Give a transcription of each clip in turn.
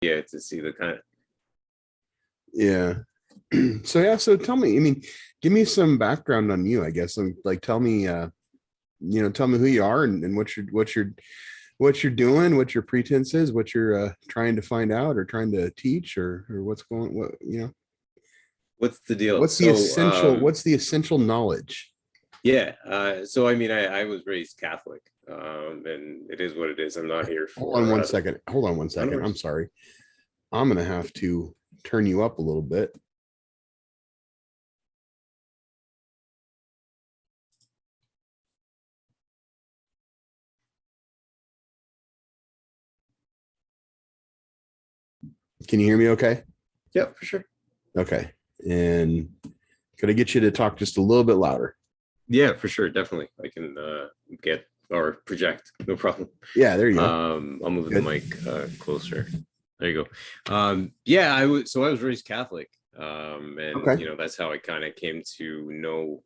Yeah, to see the kind of. Yeah. So tell me, I mean, give me some background on you, I guess. Like tell me tell me who you are and what you're doing, what your pretense is, what you're trying to find out or trying to teach or what's going what What's the deal? So, what's the essential knowledge? yeah. So I mean, I was raised Catholic, and it is what it is. I'm not here Hold on for one second. Hold on one second. I'm honors. sorry. I'm gonna have to turn you up a little bit. Can you hear me okay? Yeah, for sure. Okay. And could I get you to talk just a little bit louder? Yeah, for sure. Definitely. I can get or project. No problem. Yeah, there you go. I'll move the Good. mic closer. There you go. Yeah, I was raised Catholic. And Okay. that's how I kind of came to know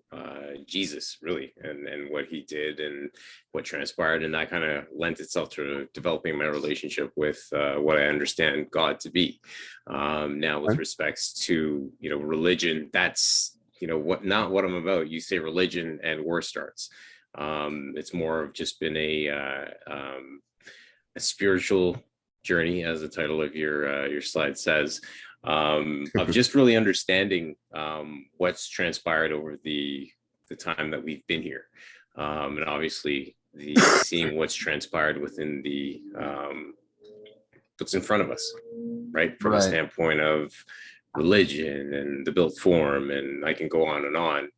Jesus really and what he did and what transpired, and that kind of lent itself to developing my relationship with what I understand God to be. Now with Okay. respects to religion, that's what not what I'm about. You say religion and war starts. It's more of just been a spiritual journey, as the title of your slide says, of just really understanding what's transpired over the time that we've been here, and obviously the seeing what's transpired within the what's in front of us, right? From a Right. standpoint of religion and the built form, and I can go on and on.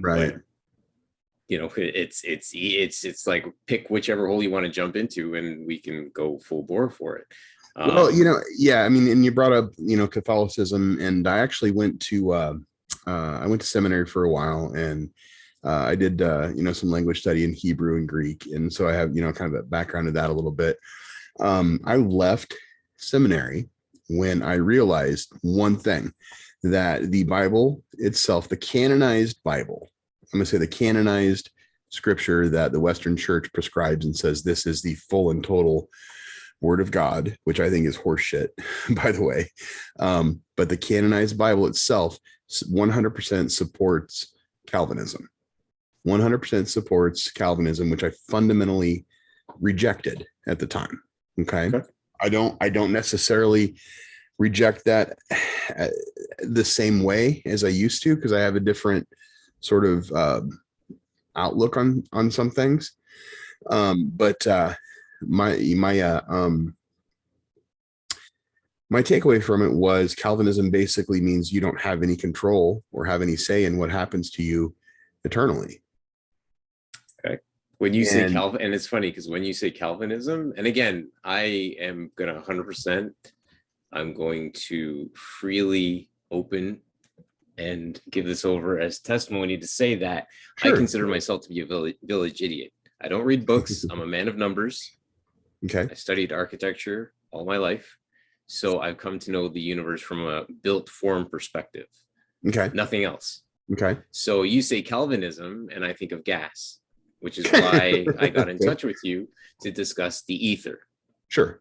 Right. But it's like pick whichever hole you want to jump into, and we can go full bore for it. Well, yeah, I mean, and you brought up, Catholicism, and I actually I went to seminary for a while, and I did, some language study in Hebrew and Greek, and so I have, kind of a background of that a little bit. I left seminary when I realized one thing, that the Bible itself, the canonized Bible, I'm going to say the canonized scripture that the Western Church prescribes and says this is the full and total Word of God, which I think is horseshit, by the way. But the canonized Bible itself 100% supports Calvinism. 100% supports Calvinism, which I fundamentally rejected at the time. Okay. I don't necessarily reject that the same way as I used to, because I have a different sort of outlook on some things. But my takeaway from it was Calvinism basically means you don't have any control or have any say in what happens to you eternally. Okay. When you say Calvin, and it's funny because when you say Calvinism, and again, I am going to 100%, I'm going to freely open and give this over as testimony to say that I consider myself to be a village idiot. I don't read books. I'm a man of numbers. Okay. I studied architecture all my life. So I've come to know the universe from a built form perspective. Okay. Nothing else. Okay. So you say Calvinism, and I think of gas, which is why I got in touch with you to discuss the ether. Sure.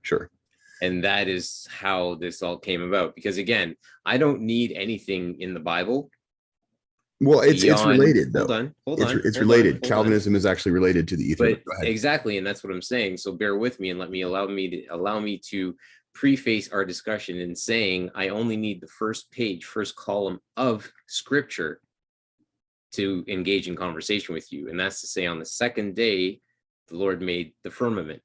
And that is how this all came about. Because again, I don't need anything in the Bible. Well, it's related though. Hold on. It's related. Calvinism is actually related to the ether. But exactly, and that's what I'm saying. So bear with me and allow me to preface our discussion in saying I only need the first column of scripture to engage in conversation with you. And that's to say, on the second day, the Lord made the firmament.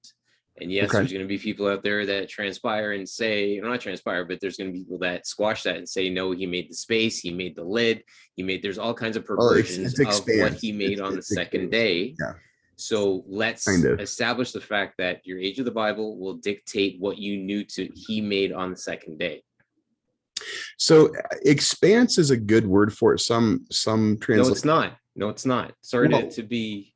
And yes, there's going to be people out there that transpire and say, not transpire, but there's going to be people that squash that and say, no, he made the space, he made the lid, there's all kinds of perversions of what he made on the second day. Yeah. So let's establish the fact that your age of the Bible will dictate what you knew he made on the second day. So expanse is a good word for it. Some translate. No, it's not. Sorry to be.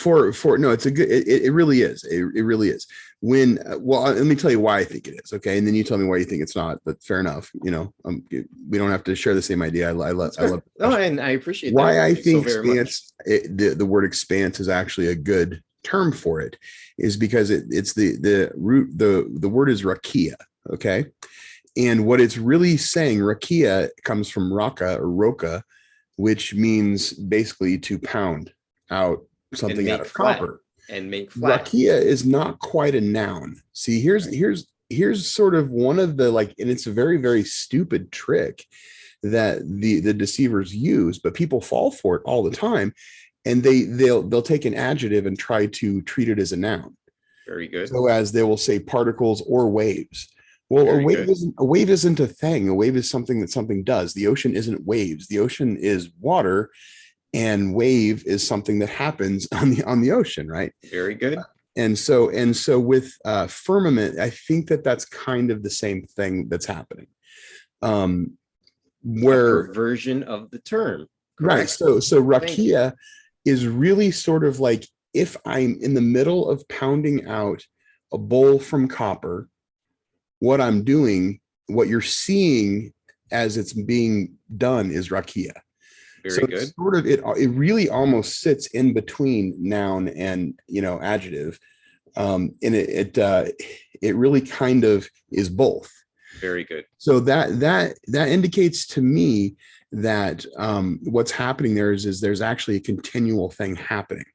No, it's a good, it really is. It really is. Let me tell you why I think it is. Okay. And then you tell me why you think it's not, but fair enough. We don't have to share the same idea. I love. Oh, and I appreciate why that. I think expanse, the word expanse is actually a good term for it is because it's the root, the word is rakia. Okay. And what it's really saying, rakia comes from raka or roka, which means basically to pound out And something out make of flat. copper. And make flat. Rakia is not quite a noun. See, here's sort of one of the like, and it's a very, very stupid trick that the deceivers use, but people fall for it all the time. And they'll take an adjective and try to treat it as a noun. Very good. So as they will say particles or waves. Well, Very good. a wave isn't a thing. A wave is something that something does. The ocean isn't waves. The ocean is water, and wave is something that happens on the ocean, right? Very good. And so with firmament, I think that that's kind of the same thing that's happening. A Where perversion of the term. right, Correct? so Thank you. rakia is really sort of like if I'm in the middle of pounding out a bowl from copper, what I'm doing, what you're seeing as it's being done is rakia. So Very it's good. sort of it really almost sits in between noun and adjective. And it really kind of is both. Very good. So that indicates to me that what's happening there is there's actually a continual thing happening.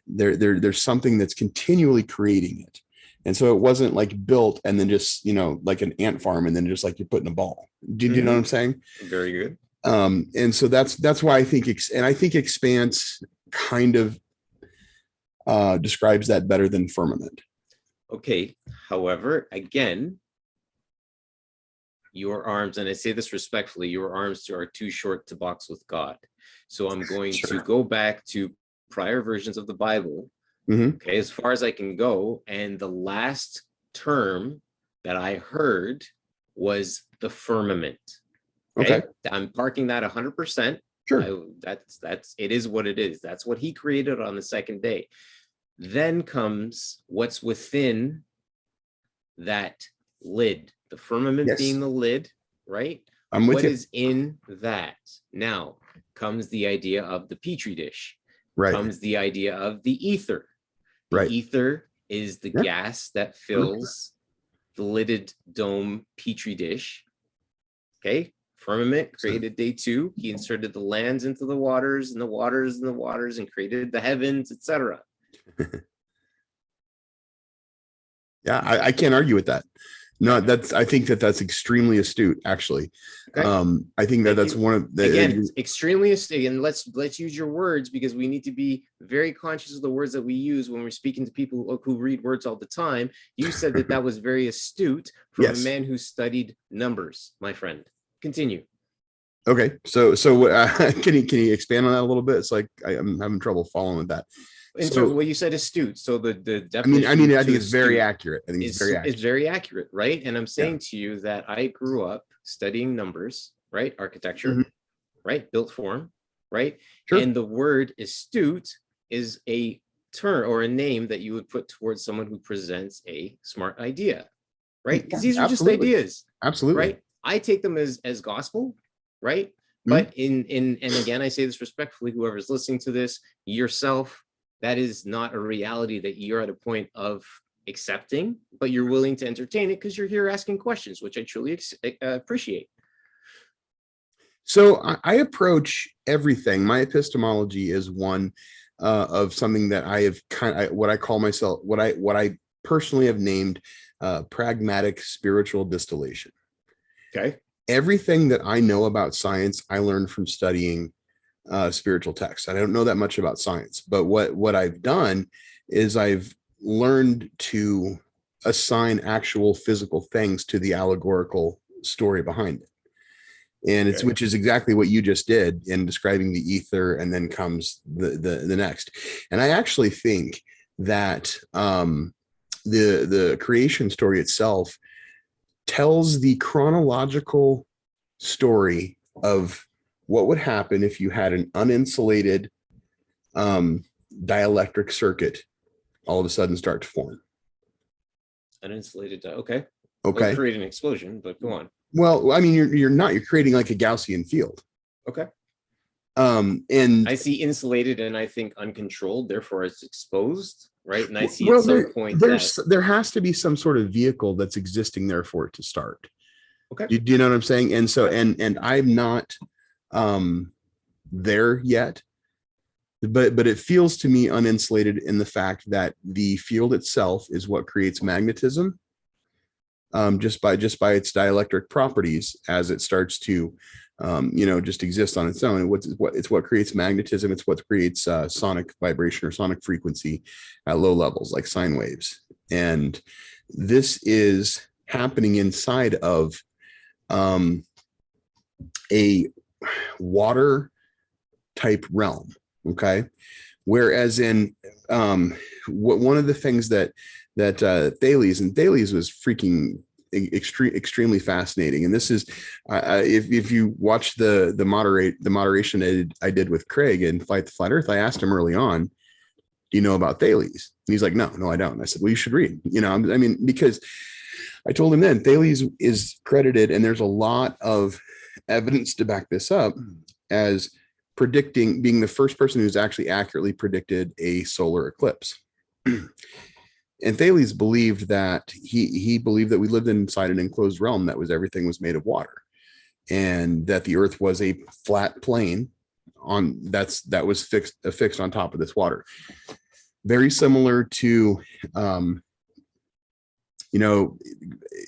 There's something that's continually creating it. And so it wasn't like built and then just, like an ant farm and then just like you're putting a ball. Do you know what I'm saying? Very good. And so that's why I think, I think expanse kind of describes that better than firmament. Okay. However, again, your arms, and I say this respectfully, your arms are too short to box with God. So I'm going to go back to prior versions of the Bible, okay, as far as I can go. And the last term that I heard was the firmament. Okay. I'm parking that 100%. Sure. That's it is what it is. That's what he created on the second day. Then comes what's within that lid, the firmament being the lid, right? I'm with what you. is in that? Now comes the idea of the petri dish, right? Comes the idea of the ether. The ether is the gas that fills the lidded dome petri dish. Okay. Firmament created day 2. He inserted the lands into the waters and the waters and the waters and created the heavens, etc. Yeah, I can't argue with that. No, I think that's extremely astute, actually. Okay. I think that's one of the, again, extremely astute. And let's use your words, because we need to be very conscious of the words that we use when we're speaking to people who read words all the time. You said that was very astute from a man who studied numbers, my friend. Continue. Okay, so can you expand on that a little bit? It's like I'm having trouble following with that. In terms of what you said, astute. So the definition. I think it's very accurate. I think it's very accurate, right? And I'm saying to you that I grew up studying numbers, right? Architecture, right? Built form, right? Sure. And the word astute is a term or a name that you would put towards someone who presents a smart idea, right? Because these are just ideas. Absolutely. Right. I take them as gospel, right? But and again, I say this respectfully, whoever's listening to this, yourself, that is not a reality that you're at a point of accepting, but you're willing to entertain it because you're here asking questions, which I truly appreciate. So I approach everything. My epistemology is one of something that I have what I call myself, what I personally have named pragmatic spiritual distillation. Okay. Everything that I know about science, I learned from studying spiritual texts. I don't know that much about science, but what I've done is I've learned to assign actual physical things to the allegorical story behind it. And which is exactly what you just did in describing the ether, and then comes the next. And I actually think that the creation story itself tells the chronological story of what would happen if you had an uninsulated dielectric circuit all of a sudden start to form. Uninsulated, okay. Okay. It'll create an explosion, but go on. Well, I mean, you're creating like a Gaussian field. Okay. And I see insulated and I think uncontrolled, therefore it's exposed, right? And I see at well, some point that, there has to be some sort of vehicle that's existing there for it to start. okay, Do you know what I'm saying? And so, yeah. and I'm not there yet, but it feels to me uninsulated in the fact that the field itself is what creates magnetism, just by its dielectric properties as it starts to just exist on its own. And it's what creates magnetism. It's what creates sonic vibration or sonic frequency at low levels, like sine waves. And this is happening inside of a water type realm. Okay. Whereas in one of the things that Thales was freaking extremely fascinating. And this is if you watch the moderation I did with Craig and Fight the Flat Earth, I asked him early on, do you know about Thales? And he's like, no, I don't. And I said, well, you should read. I mean, because I told him then Thales is credited, and there's a lot of evidence to back this up, as being the first person who's actually accurately predicted a solar eclipse. And Thales believed that he believed that we lived inside an enclosed realm that was everything was made of water, and that the earth was a flat plane that was fixed on top of this water. Very similar to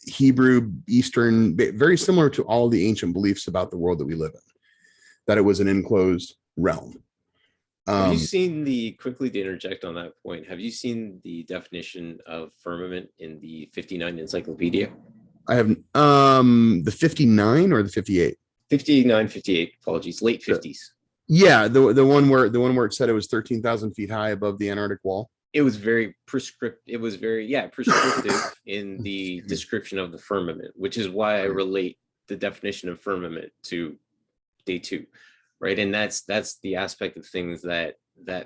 Hebrew, Eastern, very similar to all the ancient beliefs about the world that we live in, that it was an enclosed realm. Have you seen quickly to interject on that point, have you seen the definition of firmament in the 59 encyclopedia? I have the 59 or the 58? 59, 58, apologies, late 50s. Yeah, the one where it said it was 13,000 feet high above the Antarctic wall. It was very prescriptive. It was very, prescriptive in the description of the firmament, which is why I relate the definition of firmament to day 2, right? And that's the aspect of things that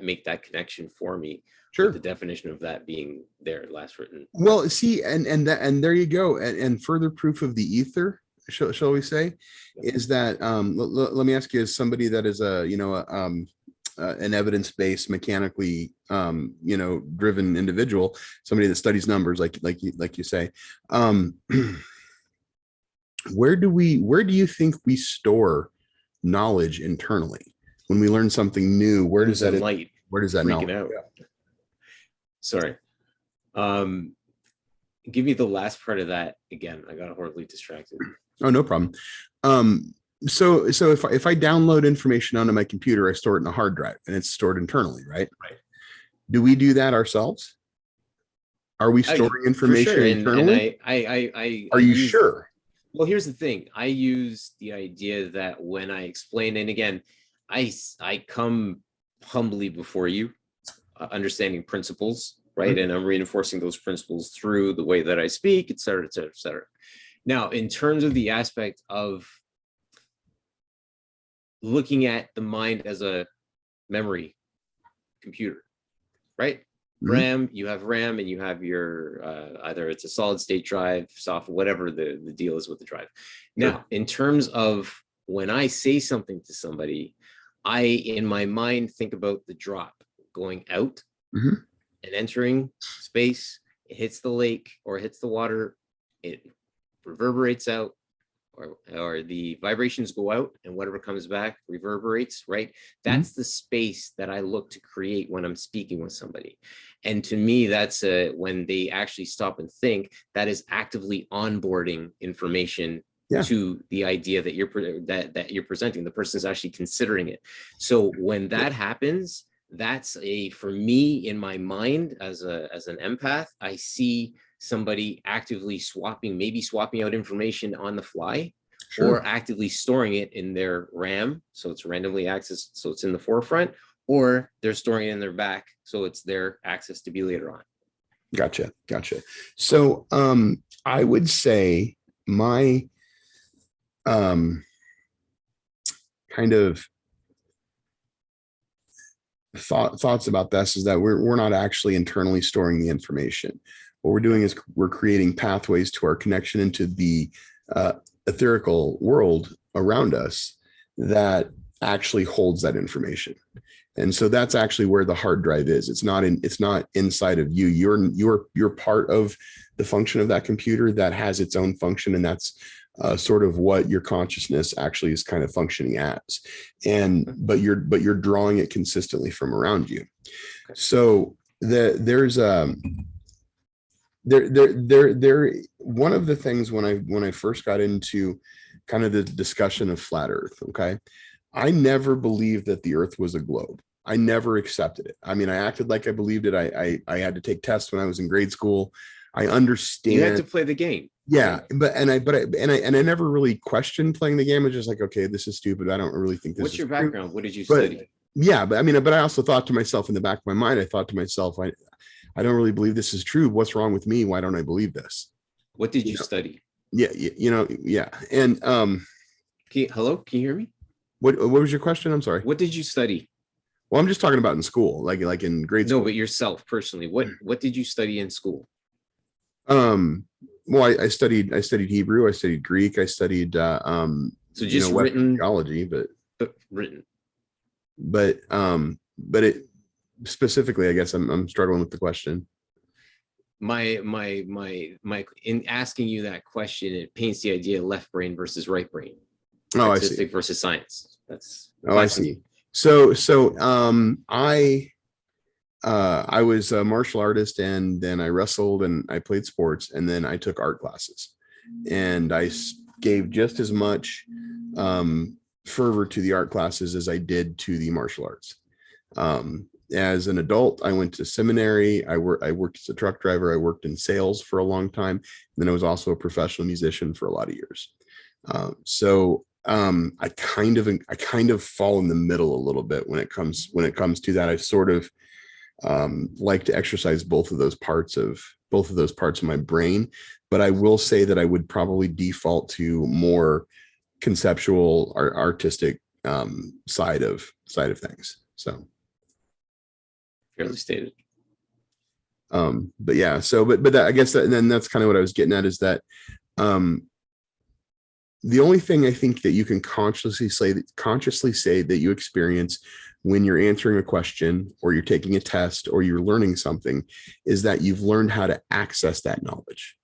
make that connection for me. Sure. The definition of that being there last written. Well, see, and there you go. And further proof of the ether, shall we say, is that let me ask you, as somebody that is an evidence-based, mechanically driven individual, somebody that studies numbers, like you say, where do you think we store knowledge internally when we learn something new? Where does that freaking out? Yeah. Sorry, give me the last part of that again. I got horribly distracted. Oh, no problem. So if I download information onto my computer, I store it in a hard drive and it's stored internally, right? Right. Do we do that ourselves? Are we storing information sure. internally? And are you sure? Well, here's the thing. I use the idea that when I explain, and again, I come humbly before you, understanding principles, right? Mm-hmm. And I'm reinforcing those principles through the way that I speak, et cetera, et cetera, et cetera. Now, in terms of the aspect of looking at the mind as a memory computer, right? Mm-hmm. RAM, you have RAM and you have your, either it's a solid state drive, software, whatever the deal is with the drive. Now, sure. In terms of when I say something to somebody, I, in my mind, think about the drop going out mm-hmm. and entering space. It hits the lake or it hits the water. It reverberates out, or the vibrations go out and whatever comes back reverberates, right? That's mm-hmm. the space that I look to create when I'm speaking with somebody. And to me, that's when they actually stop and think, that is actively onboarding information to the idea that you're presenting. The person's actually considering it. So when that happens, that's for me in my mind as an empath, I see somebody actively swapping out information on the fly, sure. or actively storing it in their RAM, so it's randomly accessed, so it's in the forefront, or they're storing it in their back, so it's their access to be later on. Gotcha. So I would say my kind of thoughts about this is that we're not actually internally storing the information. What we're doing is we're creating pathways to our connection into the etherical world around us that actually holds that information. And so that's actually where the hard drive is. It's not inside of you. You're part of the function of that computer that has its own function, and that's sort of what your consciousness actually is kind of functioning as. But you're drawing it consistently from around you. So there's one of the things when I first got into kind of the discussion of flat Earth, okay, I never believed that the Earth was a globe. I never accepted it. I mean, I acted like I believed it. I had to take tests when I was in grade school. I understand. You had to play the game. Yeah, but I never really questioned playing the game. I was just like, okay, this is stupid. I don't really think this. What's your background? True. What did you study? Yeah, but I also thought to myself in the back of my mind, I thought to myself, I don't really believe this is true. What's wrong with me? Why don't I believe this? What did you study? Yeah, yeah. And hello, can you hear me? What was your question? I'm sorry. What did you study? Well, I'm just talking about in school, like in grade school. No, but yourself personally. What did you study in school? Well, I studied Hebrew, I studied Greek, I studied so just written theology, but written. But it specifically, I guess I'm struggling with the question. My in asking you that question, it paints the idea of left brain versus right brain. Oh, artistic I see. Versus science. That's I see. So I was a martial artist, and then I wrestled and I played sports, and then I took art classes, and I gave just as much fervor to the art classes as I did to the martial arts. As an adult, I went to seminary. I worked as a truck driver. I worked in sales for a long time. And then I was also a professional musician for a lot of years. I kind of fall in the middle a little bit when it comes to that. I sort of like to exercise both of those parts of my brain, but I will say that I would probably default to more conceptual or artistic side of things. So fairly stated. But yeah, so but that, I guess that, and then that's kind of what I was getting at, is that the only thing I think that you can consciously say that you experience when you're answering a question or you're taking a test or you're learning something is that you've learned how to access that knowledge.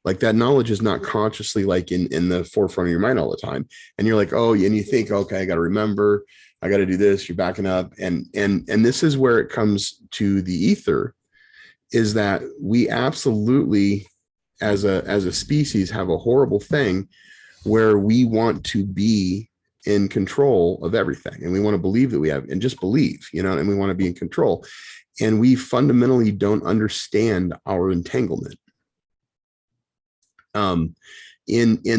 Like that knowledge is not consciously like in the forefront of your mind all the time. And you're like, oh, and you think, okay, I got to remember, I got to do this. You're backing up. And this is where it comes to the ether, is that we absolutely, as a species, have a horrible thing where we want to be in control of everything. And we want to believe that we have, and just believe, and we want to be in control. And we fundamentally don't understand our entanglement in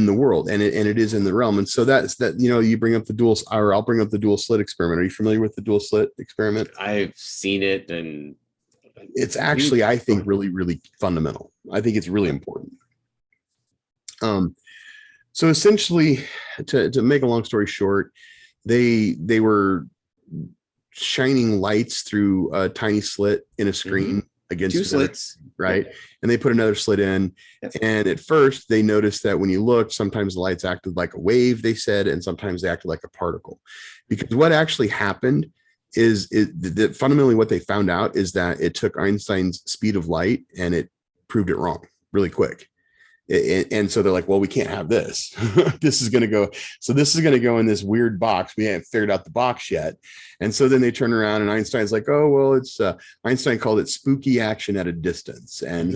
the world, and it is in the realm. And so that's that, you bring up I'll bring up the dual slit experiment. Are you familiar with the dual slit experiment? I've seen it, and it's actually, I think, really, really fundamental. I think it's really important. So essentially, to make a long story short, they were shining lights through a tiny slit in a screen against two slits, right? Yep. And they put another slit in. Yep. And at first they noticed that when you looked, sometimes the lights acted like a wave, they said, and sometimes they acted like a particle. Because what actually happened is that fundamentally what they found out is that it took Einstein's speed of light and it proved it wrong really quick. And so they're like, well, we can't have this. This is going to go in this weird box. We haven't figured out the box yet. And so then they turn around and Einstein's like, oh, well, it's Einstein called it spooky action at a distance. And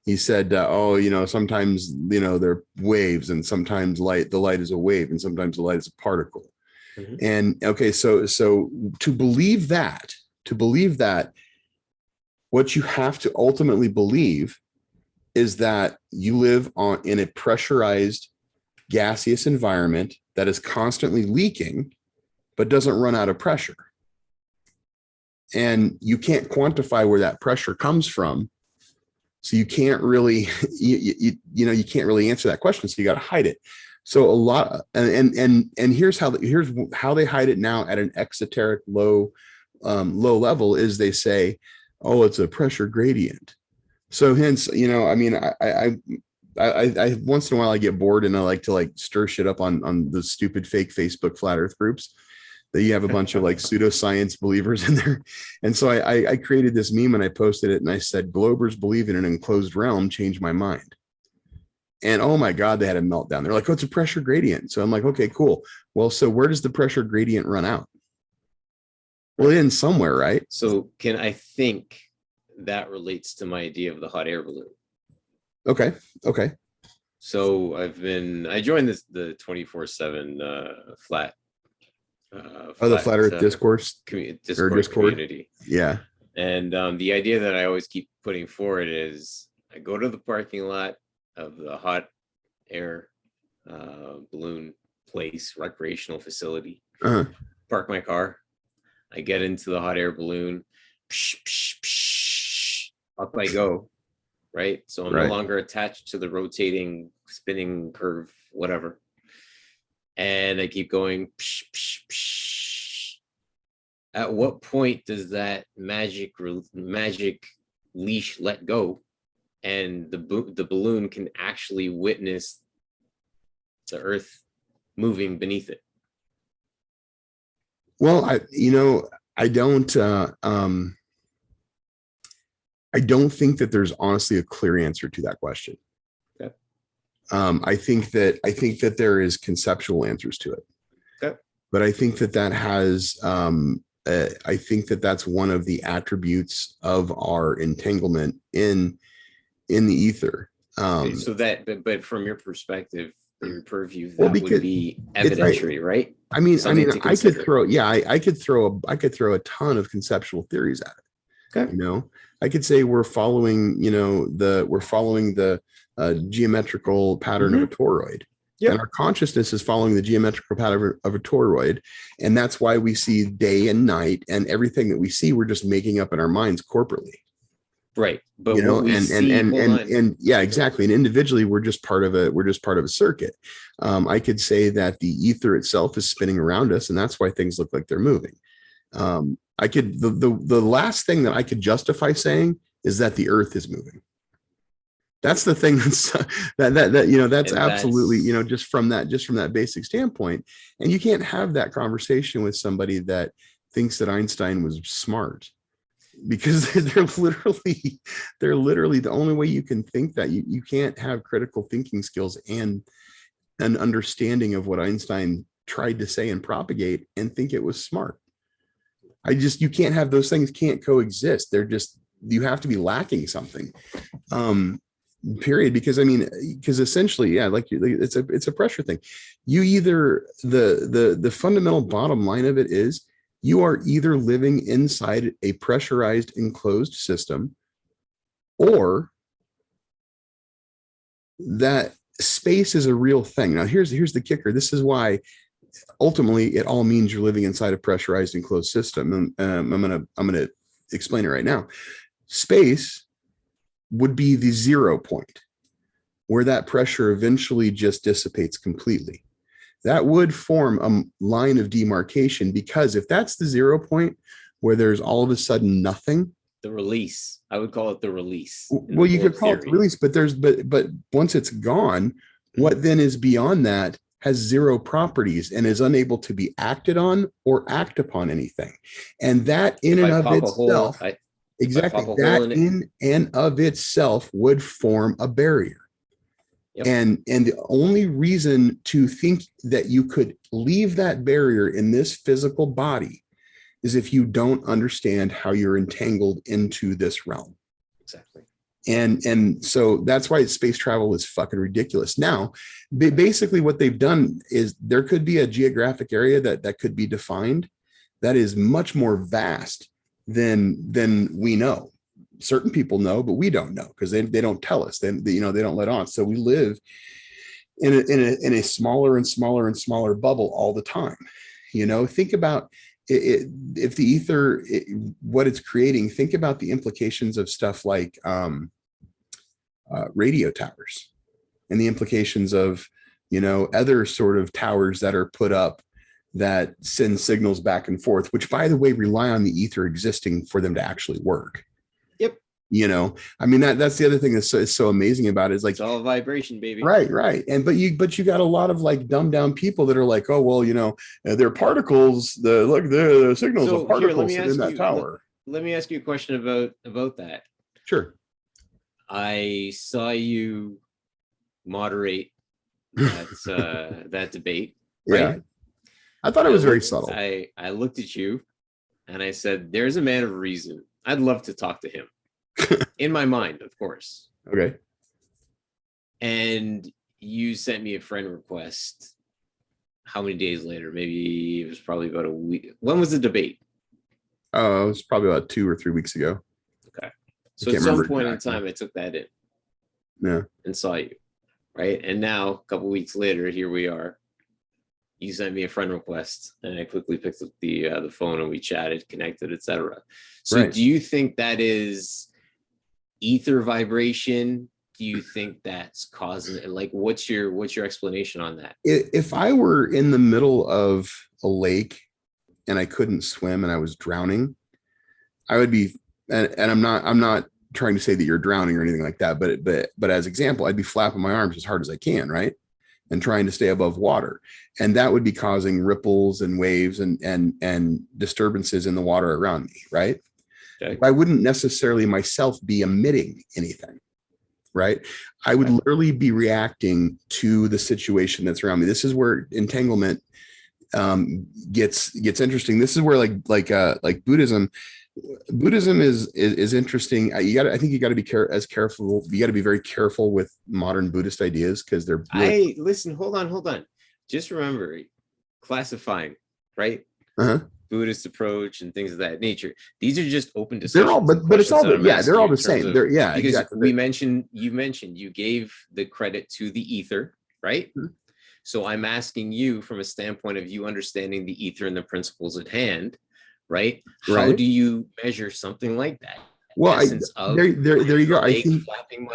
he said, oh, sometimes, they're waves, and sometimes the light is a wave, and sometimes the light is a particle. And okay, so to believe that, what you have to ultimately believe is that you live in a pressurized gaseous environment that is constantly leaking, but doesn't run out of pressure. And you can't quantify where that pressure comes from. So you can't really, you can't really answer that question. So you got to hide it. So a lot, and here's how they hide it now at an exoteric low level is they say, oh, it's a pressure gradient. So hence, I once in a while I get bored and I like to stir shit up on the stupid fake Facebook flat earth groups. that you have a bunch of like pseudoscience believers in there. And so I created this meme and I posted it and I said, Globers believe in an enclosed realm changed my mind. And oh my God, they had a meltdown. They're like, oh, it's a pressure gradient. So I'm like, okay, cool. Well, so where does the pressure gradient run out? Well, it ends somewhere, right? So I think that relates to my idea of the hot air balloon. Okay. Okay. So I joined the 24/7 flat. The flat Earth discourse Discord community. Yeah. And the idea that I always keep putting forward is I go to the parking lot of the hot air balloon place, recreational facility, park my car. I get into the hot air balloon, psh, psh, psh, up I go, right? So I'm no longer attached to the rotating, spinning curve, whatever. And I keep going, psh, psh, psh. At what point does that magic leash let go and the balloon can actually witness the earth moving beneath it? Well, I don't think that there's honestly a clear answer to that question. Okay. I think that there is conceptual answers to it. Okay. But I think that has I think that that's one of the attributes of our entanglement in the ether. So that, but from your perspective, your purview, that would be evidentiary, right? I mean, I could throw, I could throw a ton of conceptual theories at it. Okay. You know, I could say we're following the geometrical pattern of a toroid. Yep. And our consciousness is following the geometrical pattern of a toroid. And that's why we see day and night, and everything that we see, we're just making up in our minds corporately. Right. But you know, and yeah, exactly. And individually, we're just part of a circuit. I could say that the ether itself is spinning around us, and that's why things look like they're moving. The last thing that I could justify saying is that the earth is moving. That's the thing that's absolutely, just from that basic standpoint. And you can't have that conversation with somebody that thinks that Einstein was smart, because they're literally the only way you can think that. You can't have critical thinking skills and an understanding of what Einstein tried to say and propagate and think it was smart. You can't have those things, can't coexist. You have to be lacking something. Period. Because essentially, yeah, it's a pressure thing. You either, the fundamental bottom line of it is, you are either living inside a pressurized enclosed system, or that space is a real thing. Now, here's the kicker. This is why ultimately it all means you're living inside a pressurized enclosed system. I'm gonna explain it right now. Space would be the 0 point where that pressure eventually just dissipates completely. That would form a line of demarcation, because if that's the 0 point where there's all of a sudden nothing, the release, I would call it the release. Well, you could call it the release, but once it's gone, what then is beyond that has zero properties and is unable to be acted on or act upon anything. And that in and of itself, exactly, that in and of itself would form a barrier. Yep. And the only reason to think that you could leave that barrier in this physical body is if you don't understand how you're entangled into this realm. Exactly. And so that's why space travel is fucking ridiculous. Now, basically what they've done is there could be a geographic area that could be defined that is much more vast than we know. Certain people know, but we don't know, because they don't tell us. They don't let on. So we live in a smaller and smaller and smaller bubble all the time. Think about it, if the ether, what it's creating. Think about the implications of stuff like radio towers, and the implications of other sort of towers that are put up that send signals back and forth, which, by the way, rely on the ether existing for them to actually work. Yep. I mean, that's the other thing that's so amazing about it is like, It's all vibration, baby. right. And but you got a lot of like dumbed down people that are like, oh well, they're particles, the signals of So here, particles sitting in that tower. let me ask you a question about that. Sure. I saw you moderate that that debate, right? Yeah. I thought it was very subtle. I looked at you and I said, there's a man of reason. I'd love to talk to him. In my mind, of course. Okay. And you sent me a friend request. How many days later? Maybe it was probably about a week. When was the debate? Oh, it was probably about 2 or 3 weeks ago. Okay. So at some point in time, I took that in. Yeah. And saw you. Right. And now, a couple weeks later, here we are. You sent me a friend request and I quickly picked up the phone and we chatted, connected, etc. So Right. do you think that is ether vibration? Do you think that's causing it? Like, what's your explanation on that? If I were in the middle of a lake and I couldn't swim and I was drowning, I would be, and I'm not trying to say that you're drowning or anything like that, but as example, I'd be flapping my arms as hard as I can, right? And trying to stay above water. And that would be causing ripples and waves and disturbances in the water around me, right? Okay. I wouldn't necessarily myself be emitting anything, right? I would literally be reacting to the situation that's around me. This is where entanglement gets interesting. This is where like Buddhism is interesting. I think you got to be careful. You got to be very careful with modern Buddhist ideas because they're really... listen. Hold on. Just remember, classifying, right? Uh-huh. Buddhist approach and things of that nature. These are just open discussions. They're all, but it's all they're all the same. They're because exactly. you gave the credit to the ether, right? Mm-hmm. So I'm asking you from a standpoint of you understanding the ether and the principles at hand, right? How do you measure something like that? Well, there you go. I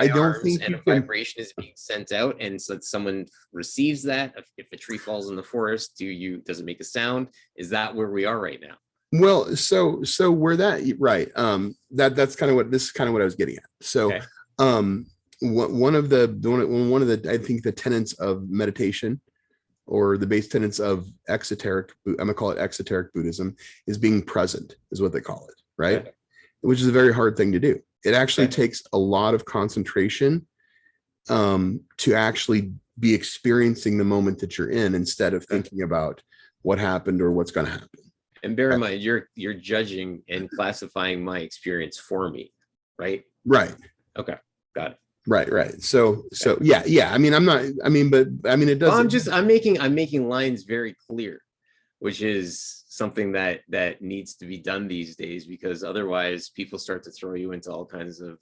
don't think and a vibration is being sent out, and so someone receives that. If a tree falls in the forest, does it make a sound? Is that where we are right now? Well, so where that right? That's kind of what I was getting at. So, okay. One of the I think the tenets of meditation, or the base tenets of exoteric, I'm gonna call it exoteric Buddhism, is being present, is what they call it, right? Okay. Which is a very hard thing to do. It actually takes a lot of concentration to actually be experiencing the moment that you're in instead of thinking about what happened or what's going to happen. And bear in mind, you're judging and classifying my experience for me, right? Right. Okay, got it. Right. So yeah. I mean, it does. I'm making lines very clear, which is something that needs to be done these days, because otherwise people start to throw you into all kinds of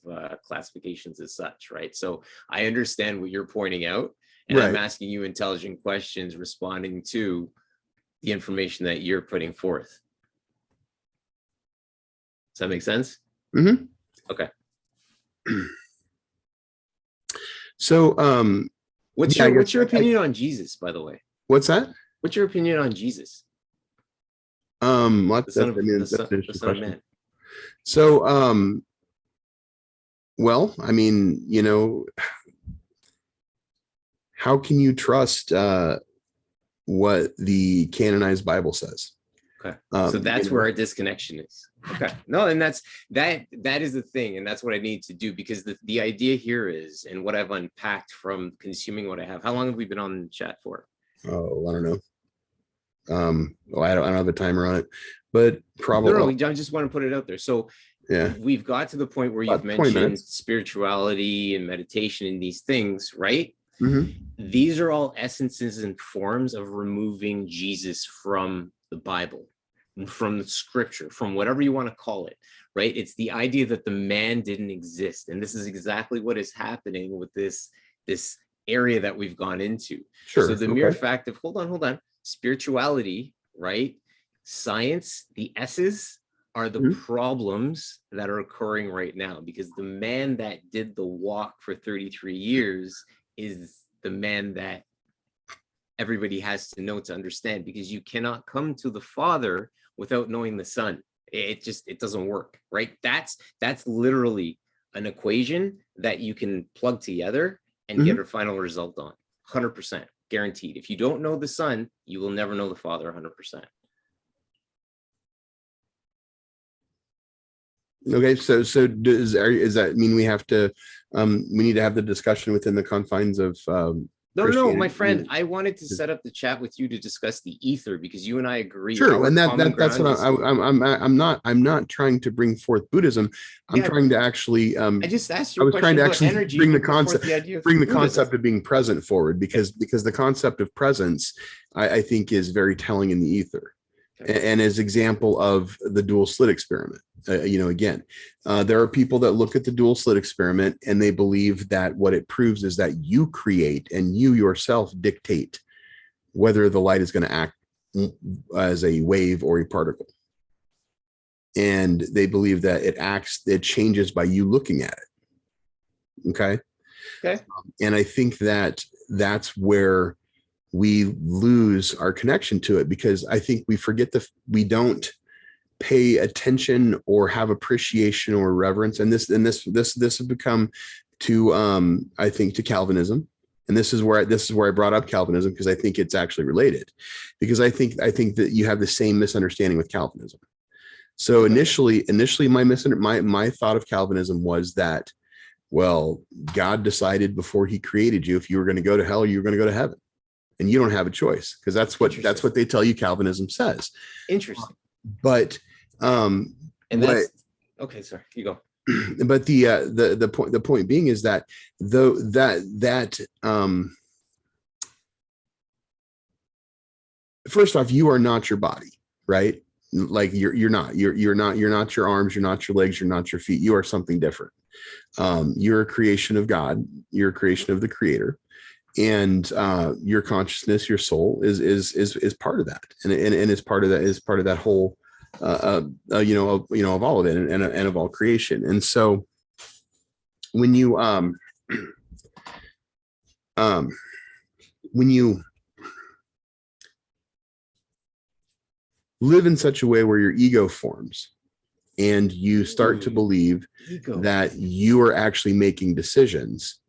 classifications as such, right? So I understand what you're pointing out, and I'm asking you intelligent questions responding to the information that you're putting forth. Does that make sense? Mm-hmm. Okay. So what's your opinion on Jesus, by the way? What's that? What's your opinion on Jesus? The son of man. So well, I mean, how can you trust what the canonized Bible says? Okay. So that's where our disconnection is. Okay. No, and that is the thing, and that's what I need to do, because the idea here is, and what I've unpacked from consuming what I have. How long have we been on the chat for? Oh, I don't know. I don't have a timer on it, but probably. No, I just want to put it out there. So yeah, we've got to the point where you've mentioned spirituality and meditation and these things, right? Mm-hmm. These are all essences and forms of removing Jesus from the Bible, from the scripture, from whatever you want to call it, right? It's the idea that the man didn't exist. And this is exactly what is happening with this area that we've gone into. Sure. So the mere fact of, hold on, spirituality, right? Science, the S's are the problems that are occurring right now, because the man that did the walk for 33 years is the man that everybody has to know to understand, because you cannot come to the Father without knowing the Son. It doesn't work, right? That's literally an equation that you can plug together and get a final result on. 100% guaranteed. If you don't know the Son, you will never know the Father 100%. Okay, so does that mean we have to we need to have the discussion within the confines of No, my friend, I wanted to set up the chat with you to discuss the ether because you and I agree. Sure, and that's what I'm not trying to bring forth Buddhism. I'm trying to actually I just asked you. I was trying to actually energy, bring the concept of being present forward because the concept of presence I think is very telling in the ether. Okay. And as example of the dual slit experiment. Again, there are people that look at the dual slit experiment and they believe that what it proves is that you create and you yourself dictate whether the light is going to act as a wave or a particle. And they believe that it changes by you looking at it. Okay. And I think that that's where we lose our connection to it, because I think we forget we don't pay attention or have appreciation or reverence. And this has become to I think to Calvinism. And this is where I brought up Calvinism, because I think it's actually related, because I think that you have the same misunderstanding with Calvinism. So initially my thought of Calvinism was that, well, God decided before he created you, if you were going to go to hell or you were going to go to heaven, and you don't have a choice, because that's what they tell you Calvinism says. Interesting. But okay, sorry, you go. But the point being is that first off, you are not your body, right? Like you're not your arms, you're not your legs, you're not your feet. You are something different. You're a creation of God. You're a creation of the Creator. And your consciousness, your soul is part of that, and is part of that whole of all of it and of all creation. And so when you live in such a way where your ego forms and you start to believe that you are actually making decisions,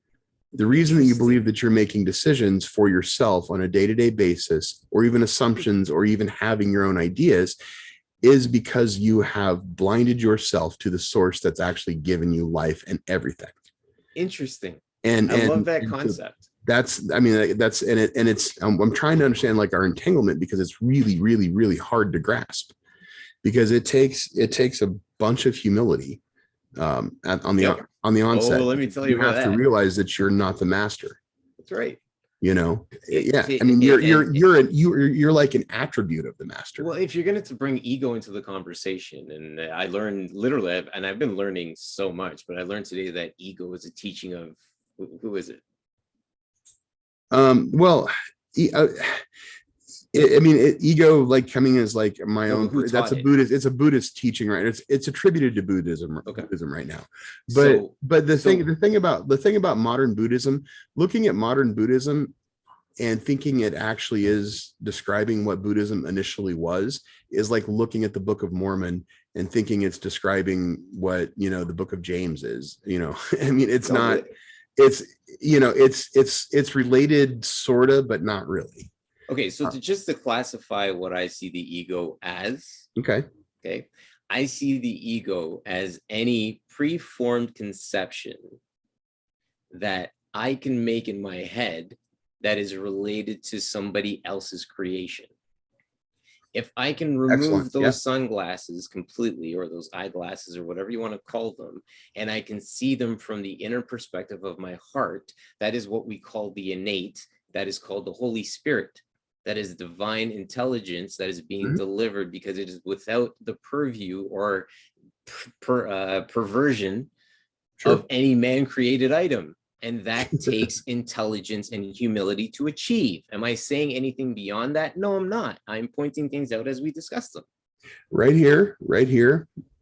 the reason that you believe that you're making decisions for yourself on a day-to-day basis, or even assumptions, or even having your own ideas, is because you have blinded yourself to the source that's actually given you life and everything. Interesting. And I love that concept. I'm trying to understand like our entanglement, because it's really, really, really hard to grasp, because it takes a bunch of humility on the onset. Let me tell you, you have to realize that you're not the master. That's right. You're like an attribute of the master. Well, if you're going to bring ego into the conversation, and I learned literally, and I've been learning so much, but I learned today that ego is a teaching of who is it? Ego, like coming as like my own. That's a Buddhist. It's a Buddhist teaching, right? It's attributed to Buddhism. Okay. Buddhism right now. But the thing about modern Buddhism, looking at modern Buddhism and thinking it actually is describing what Buddhism initially was, is like looking at the Book of Mormon and thinking it's describing what the Book of James is. It's not. It's related, sort of, but not really. Okay, so to classify what I see the ego as. Okay, I see the ego as any preformed conception that I can make in my head that is related to somebody else's creation. If I can remove those sunglasses completely, or those eyeglasses, or whatever you want to call them, and I can see them from the inner perspective of my heart, that is what we call the innate, that is called the Holy Spirit. That is divine intelligence that is being delivered, because it is without the purview or perversion of any man-created item. And that takes intelligence and humility to achieve. Am I saying anything beyond that? No, I'm not. I'm pointing things out as we discuss them. Right here,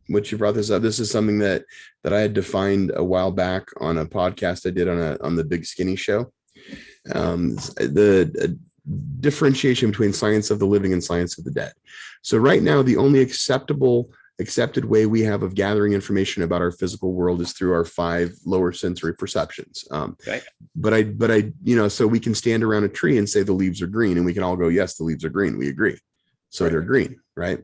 which you brought this up. This is something that I had defined a while back on a podcast I did on the Big Skinny Show. The differentiation between science of the living and science of the dead. So right now, the only acceptable accepted way we have of gathering information about our physical world is through our 5 lower sensory perceptions. Okay. But I, so we can stand around a tree and say the leaves are green, and we can all go, yes, the leaves are green. We agree. So they're green, right?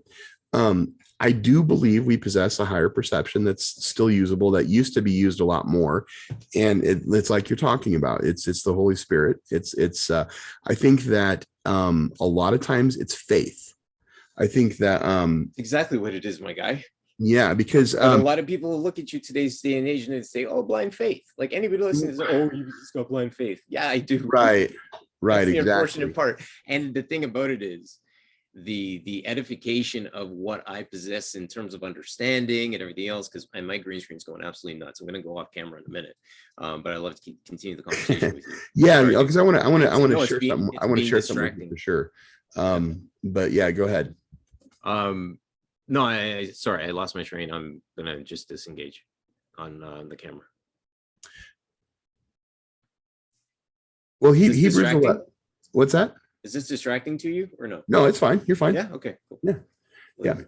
I do believe we possess a higher perception that's still usable, that used to be used a lot more. And it's like you're talking about, it's the Holy Spirit. I think that a lot of times it's faith. I think that Exactly what it is, my guy. yeah, because a lot of people will look at you today's day and age and they say, "Oh, blind faith." Like anybody listening is, "Oh, you just got blind faith." Yeah, I do. Right. That's the Exactly. unfortunate part. And the thing about it is the edification of what I possess in terms of understanding and everything else, because my green screen's going absolutely nuts. I'm going to go off camera in a minute, but I love to continue the conversation with you. Yeah, because I want to share being, something. I want to share something with you for sure. But yeah, go ahead. No, sorry, I lost my train. I'm gonna just disengage on the camera. Well, Hebrews 11. What's that? Is this distracting to you or no? No, it's fine. You're fine. Yeah. Okay. Cool. Yeah.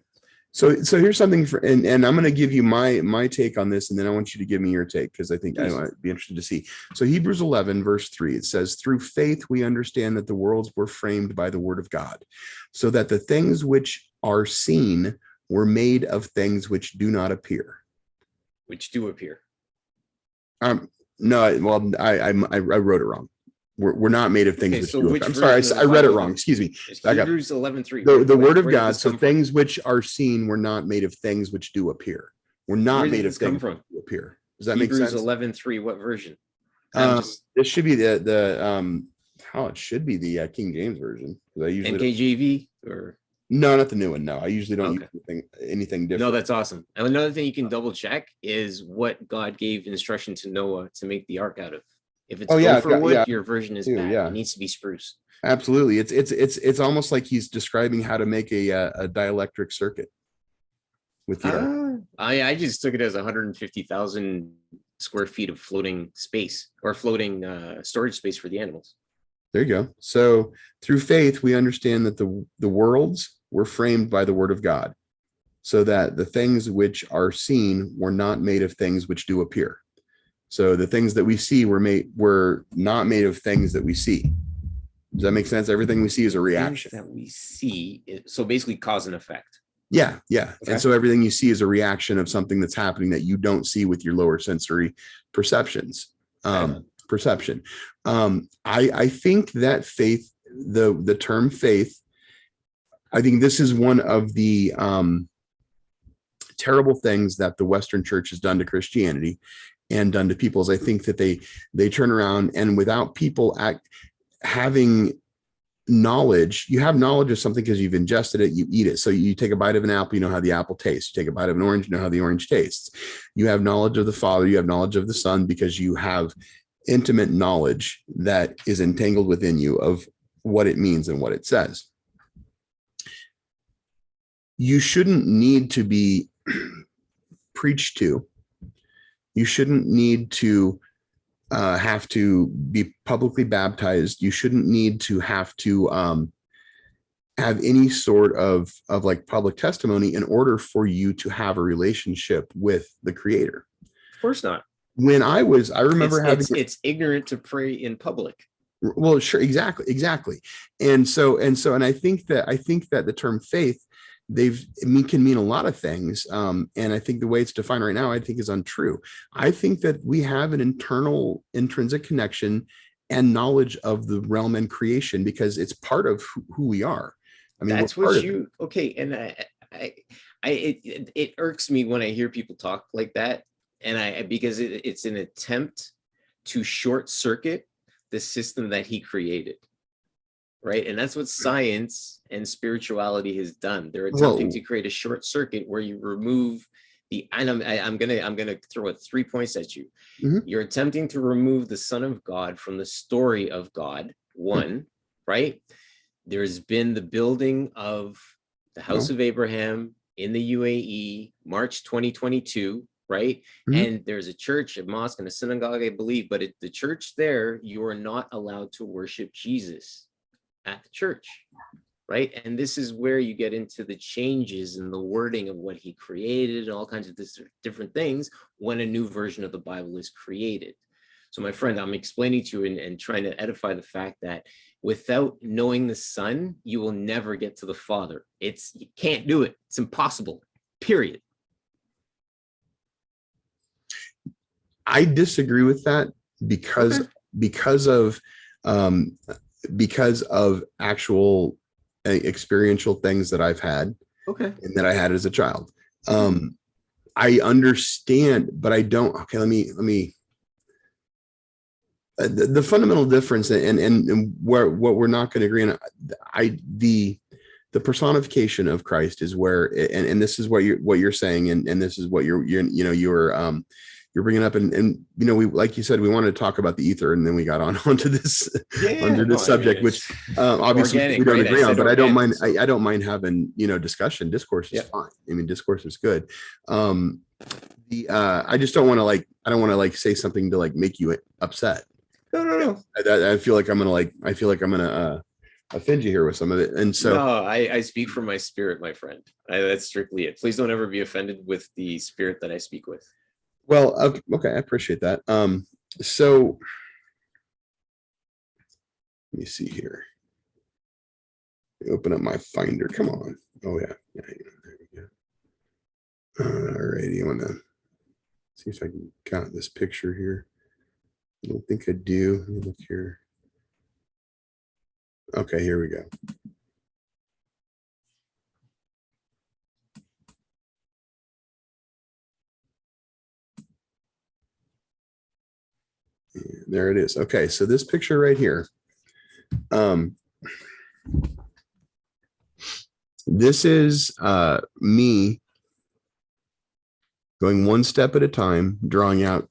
So here's something and I'm going to give you my take on this, and then I want you to give me your take, because I think I might be interested to see. So Hebrews 11 verse 3, it says, "Through faith we understand that the worlds were framed by the word of God, so that the things which are seen were made of things which do not appear." Which do appear. No, well, I wrote it wrong. We're not made of things which do appear. I'm sorry, I read it wrong. Excuse me. Hebrews 11:3. The word of God. So things which are seen were not made of things which do appear. We're not made of things which do appear. Does that make sense? Hebrews 11:3. What version? This should be the it should be the King James version. I usually NKJV or no, not the new one. No, I usually don't use anything different. No, that's awesome. And another thing you can double check is what God gave instruction to Noah to make the ark out of. If it's gopher wood, your version is bad. It needs to be spruce. Absolutely. It's almost like he's describing how to make a dielectric circuit with the ark. I just took it as 150,000 square feet of floating space, or floating storage space for the animals. There you go. So through faith, we understand that the worlds were framed by the word of God, so that the things which are seen were not made of things which do appear. So the things that we see were not made of things that we see. Does that make sense? Everything we see is a reaction. Things that we see, so basically cause and effect. Yeah. Okay. And so everything you see is a reaction of something that's happening that you don't see with your lower sensory perceptions. Perception. I think that faith, the term faith, I think this is one of the terrible things that the Western church has done to Christianity and done to people. Is I think that they turn around, and without people having knowledge, you have knowledge of something because you've ingested it, you eat it. So you take a bite of an apple, you know how the apple tastes. You take a bite of an orange, you know how the orange tastes. You have knowledge of the Father, you have knowledge of the Son, because you have intimate knowledge that is entangled within you of what it means and what it says. You shouldn't need to be preached to. You shouldn't need to have to be publicly baptized. You shouldn't need to have to have any sort of like public testimony in order for you to have a relationship with the Creator. Of course not. When I remember it's ignorant to pray in public. Well, sure, exactly. And I think that the term faith, can mean a lot of things. And I think the way it's defined right now, I think is untrue. I think that we have an intrinsic connection and knowledge of the realm and creation, because it's part of who we are. I mean, that's what you, okay. And it irks me when I hear people talk like that. And because it's an attempt to short circuit the system that he created. Right. And that's what science and spirituality has done. They're attempting to create a short circuit where you remove I'm gonna throw 3 points at you. Mm-hmm. You're attempting to remove the Son of God from the story of God. One, right? There's been the building of the House of Abraham in the UAE, March 2022. Right. Mm-hmm. And there's a church, a mosque, and a synagogue, I believe. But the church there, you are not allowed to worship Jesus at the church. right? And this is where you get into the changes in the wording of what he created and all kinds of different things when a new version of the Bible is created. So my friend, I'm explaining to you and trying to edify the fact that without knowing the Son, you will never get to the Father. You can't do it. It's impossible, period. I disagree with that because of actual experiential things that I've had and that I had as a child. I understand, but I don't. Okay, let me. The fundamental difference and where what we're not going to agree on, the personification of Christ is where, and this is what you're saying, and this is what you're bringing up, and we, like you said, we wanted to talk about the ether, and then we got onto this subject, which obviously organic, we don't agree on, but I don't mind. I don't mind having discussion. Discourse is fine. I mean, discourse is good. I just don't want to I don't want to say something to make you upset. No. I feel like I'm gonna offend you here with some of it, and so no, I speak from my spirit, my friend. That's strictly it. Please don't ever be offended with the spirit that I speak with. Well, okay, I appreciate that. So let me see here. Open up my Finder. Come on. Oh yeah. There we go. All right. You want to see if I can count this picture here? I don't think I do. Let me look here. Okay, here we go. There it is. Okay, so this picture right here. This is me going one step at a time, drawing out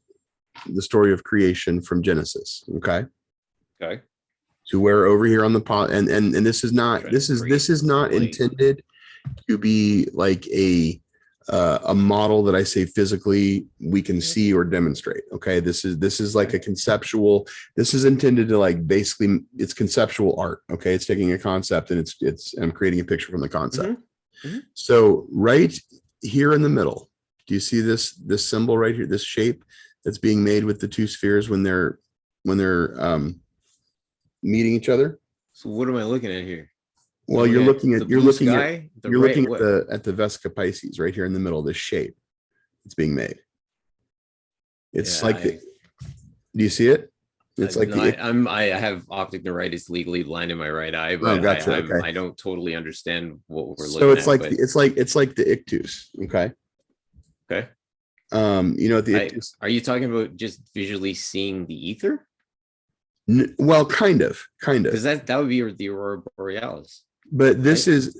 the story of creation from Genesis. Okay. To where over here on the pot, and this is not intended to be like a model that I say physically we can see or demonstrate. Okay, this is like a conceptual. This is intended to basically it's conceptual art. Okay, it's taking a concept and I'm creating a picture from the concept. So right here in the middle, do you see this symbol right here? This shape that's being made with the two spheres when they're meeting each other. So what am I looking at here? Well, you're looking at the Vesica Pisces right here in the middle. This shape it's being made. It's do you see it? It's I have optic neuritis, legally blind in my right eye, but I don't totally understand what we're looking at. So it's like the ictus. Okay. The ictus. Are you talking about just visually seeing the ether? Well, kind of, because that would be the aurora borealis. But this is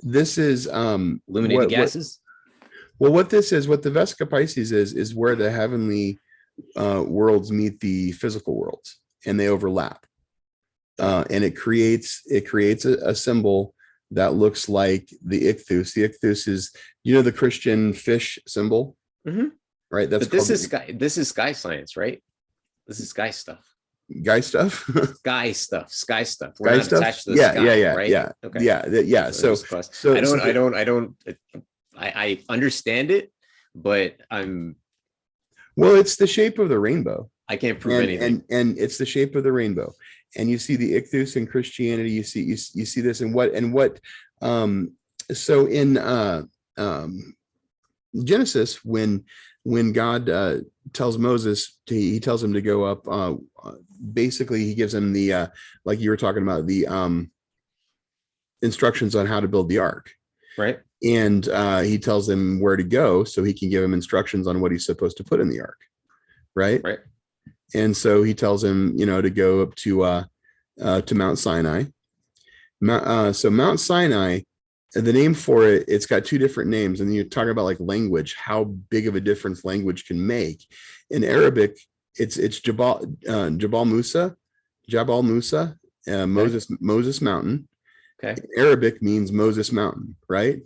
illuminated gases. What the Vesica Pisces is where the heavenly worlds meet the physical worlds, and they overlap, and it creates a symbol that looks like the ichthus. The ichthus is the Christian fish symbol, right? This is sky science, right? This is sky stuff. Guy stuff. Sky stuff. We're not attached to the sky, right? Okay. So I understand it, but it's the shape of the rainbow. I can't prove anything. And it's the shape of the rainbow. And you see the ichthus in Christianity. You see this and what so in Genesis, when God tells Moses he tells him to go up, basically he gives him the like you were talking about, the instructions on how to build the ark, right? And he tells him where to go so he can give him instructions on what he's supposed to put in the ark, right? And so he tells him to go up to Mount Sinai. So Mount Sinai, the name for it's got two different names, and you're talking about language, how big of a difference language can make. In Arabic, it's Jabal Musa, Moses Mountain. Okay. In Arabic means Moses Mountain, right?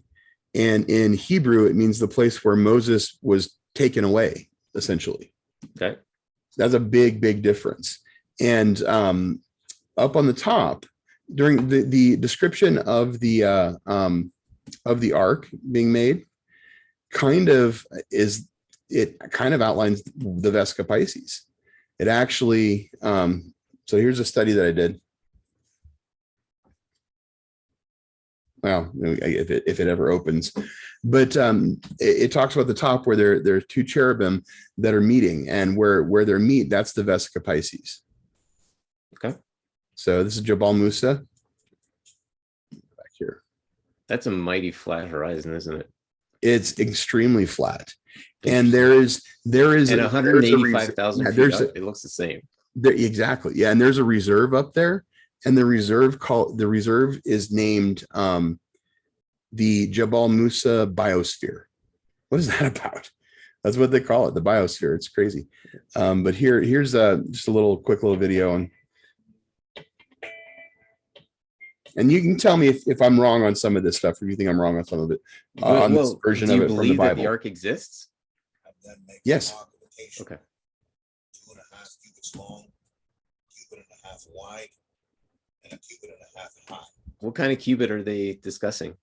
And in Hebrew, it means the place where Moses was taken away, essentially. Okay. That's a big difference. And up on the top, during the description of the ark being made, kind of is it kind of outlines the Vesica Pisces. It actually, so here's a study that I did. Well, if it ever opens, but it talks about the top where there are two cherubim that are meeting, and where they're meet, that's the Vesica Pisces. Okay. So this is Jabal Musa. Back here. That's a mighty flat horizon, isn't it? It's extremely flat. And there is at 185,000 feet up, it looks the same. Exactly. Yeah. And there's a reserve up there. And the reserve is named the Jabal Musa Biosphere. What is that about? That's what they call it, the biosphere. It's crazy. But here's just a quick little video. And you can tell me if I'm wrong on some of this stuff, or you think I'm wrong on some of it. On this version of it from the Bible. Do you believe that the ark exists? Yes. Okay. 2.5 cubits long, 1.5 cubits wide, and 1.5 cubits high. What kind of cubit are they discussing?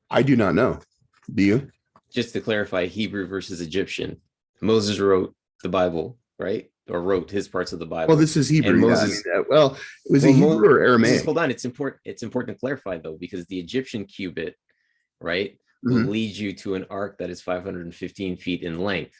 I do not know. Do you? Just to clarify, Hebrew versus Egyptian. Moses wrote the Bible, right? Or wrote his parts of the Bible. Well, this is Hebrew. And Moses, was it Hebrew or Aramaic? Hold on, it's important to clarify though, because the Egyptian cubit, right, will lead you to an ark that is 515 feet in length.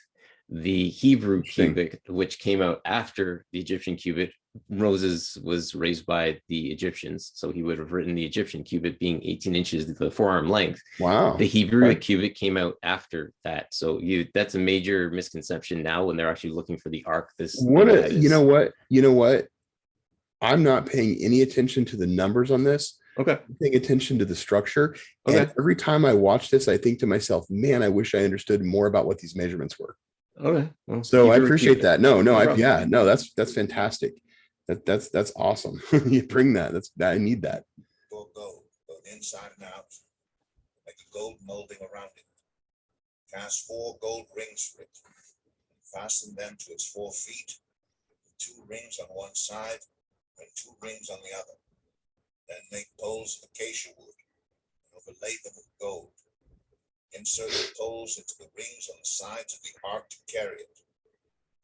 The Hebrew cubit, which came out after the Egyptian cubit, Moses was raised by the Egyptians, so he would have written the Egyptian cubit being 18 inches, the forearm length. Wow. The Hebrew cubit came out after that, so that's a major misconception now when they're actually looking for the ark. You know what? I'm not paying any attention to the numbers on this. Okay. I'm paying attention to the structure. Okay. And every time I watch this, I think to myself, man, I wish I understood more about what these measurements were. Okay. Well, so I appreciate that. That's fantastic. That's awesome. You bring that. I need that. Gold, inside and out, like a gold molding around it. Cast 4 gold rings for it. Fasten them to its 4 feet. 2 rings on one side and 2 rings on the other. Then make poles of acacia wood and overlay them with gold. Insert the poles into the rings on the sides of the ark to carry it.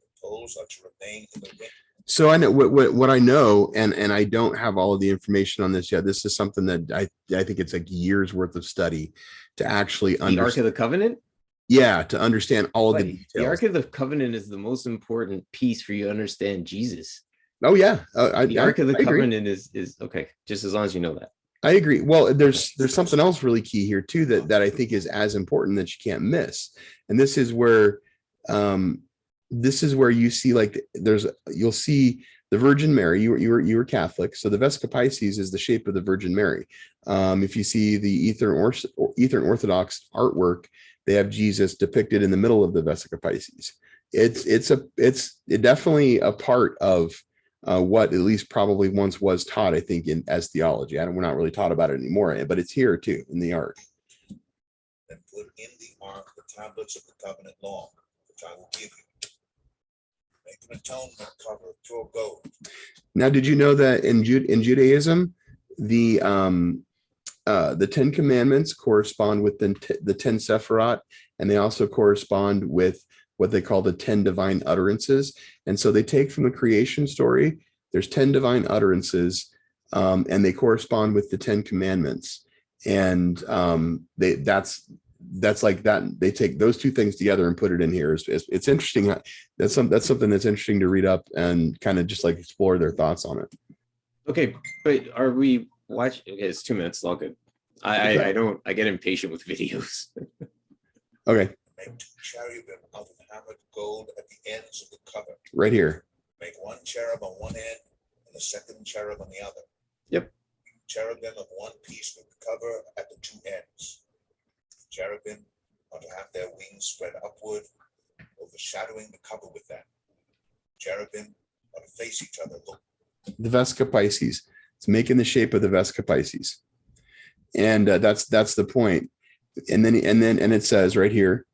The poles are to remain in the ring. So I know what I know, and I don't have all of the information on this yet. This is something that I think it's like years worth of study to actually understand. The Ark of the Covenant? Yeah, to understand all of the details. The Ark of the Covenant is the most important piece for you to understand Jesus. Oh yeah. The Ark of the Covenant is okay, just as long as you know that. I agree. Well, there's something else really key here too that I think is as important that you can't miss. And this is where you see, like, you'll see the Virgin Mary. You were Catholic, so the Vesica Pisces is the shape of the Virgin Mary. If you see the Eastern Orthodox artwork, they have Jesus depicted in the middle of the Vesica Pisces. It's definitely a part of what at least probably once was taught, I think, as theology. We're not really taught about it anymore, but it's here too in the ark. Then put in the ark the tablets of the covenant law, which I will give you. Make an atonement cover of pure gold. Now, did you know that in Judaism, the 10 Commandments correspond with the 10 Sephirot, and they also correspond with what they call the 10 divine utterances. And so they take from the creation story, there's 10 divine utterances, and they correspond with the 10 Commandments. And that's like that. They take those two things together and put it in here. It's interesting. That's something that's interesting to read up and kind of just like explore their thoughts on it. Okay, but are we watching? Okay, it's 2 minutes. All good. I get impatient with videos. Okay. Make 2 cherubim out of hammered gold at the ends of the cover. Right here. Make 1 cherub on one end and the second cherub on the other. Yep. Cherubim of one piece with the cover at the 2 ends. Cherubim are to have their wings spread upward, overshadowing the cover with them. Cherubim are to face each other. Look. The Vesica Pisces. It's making the shape of the Vesica Pisces, and that's the point. And then it says right here.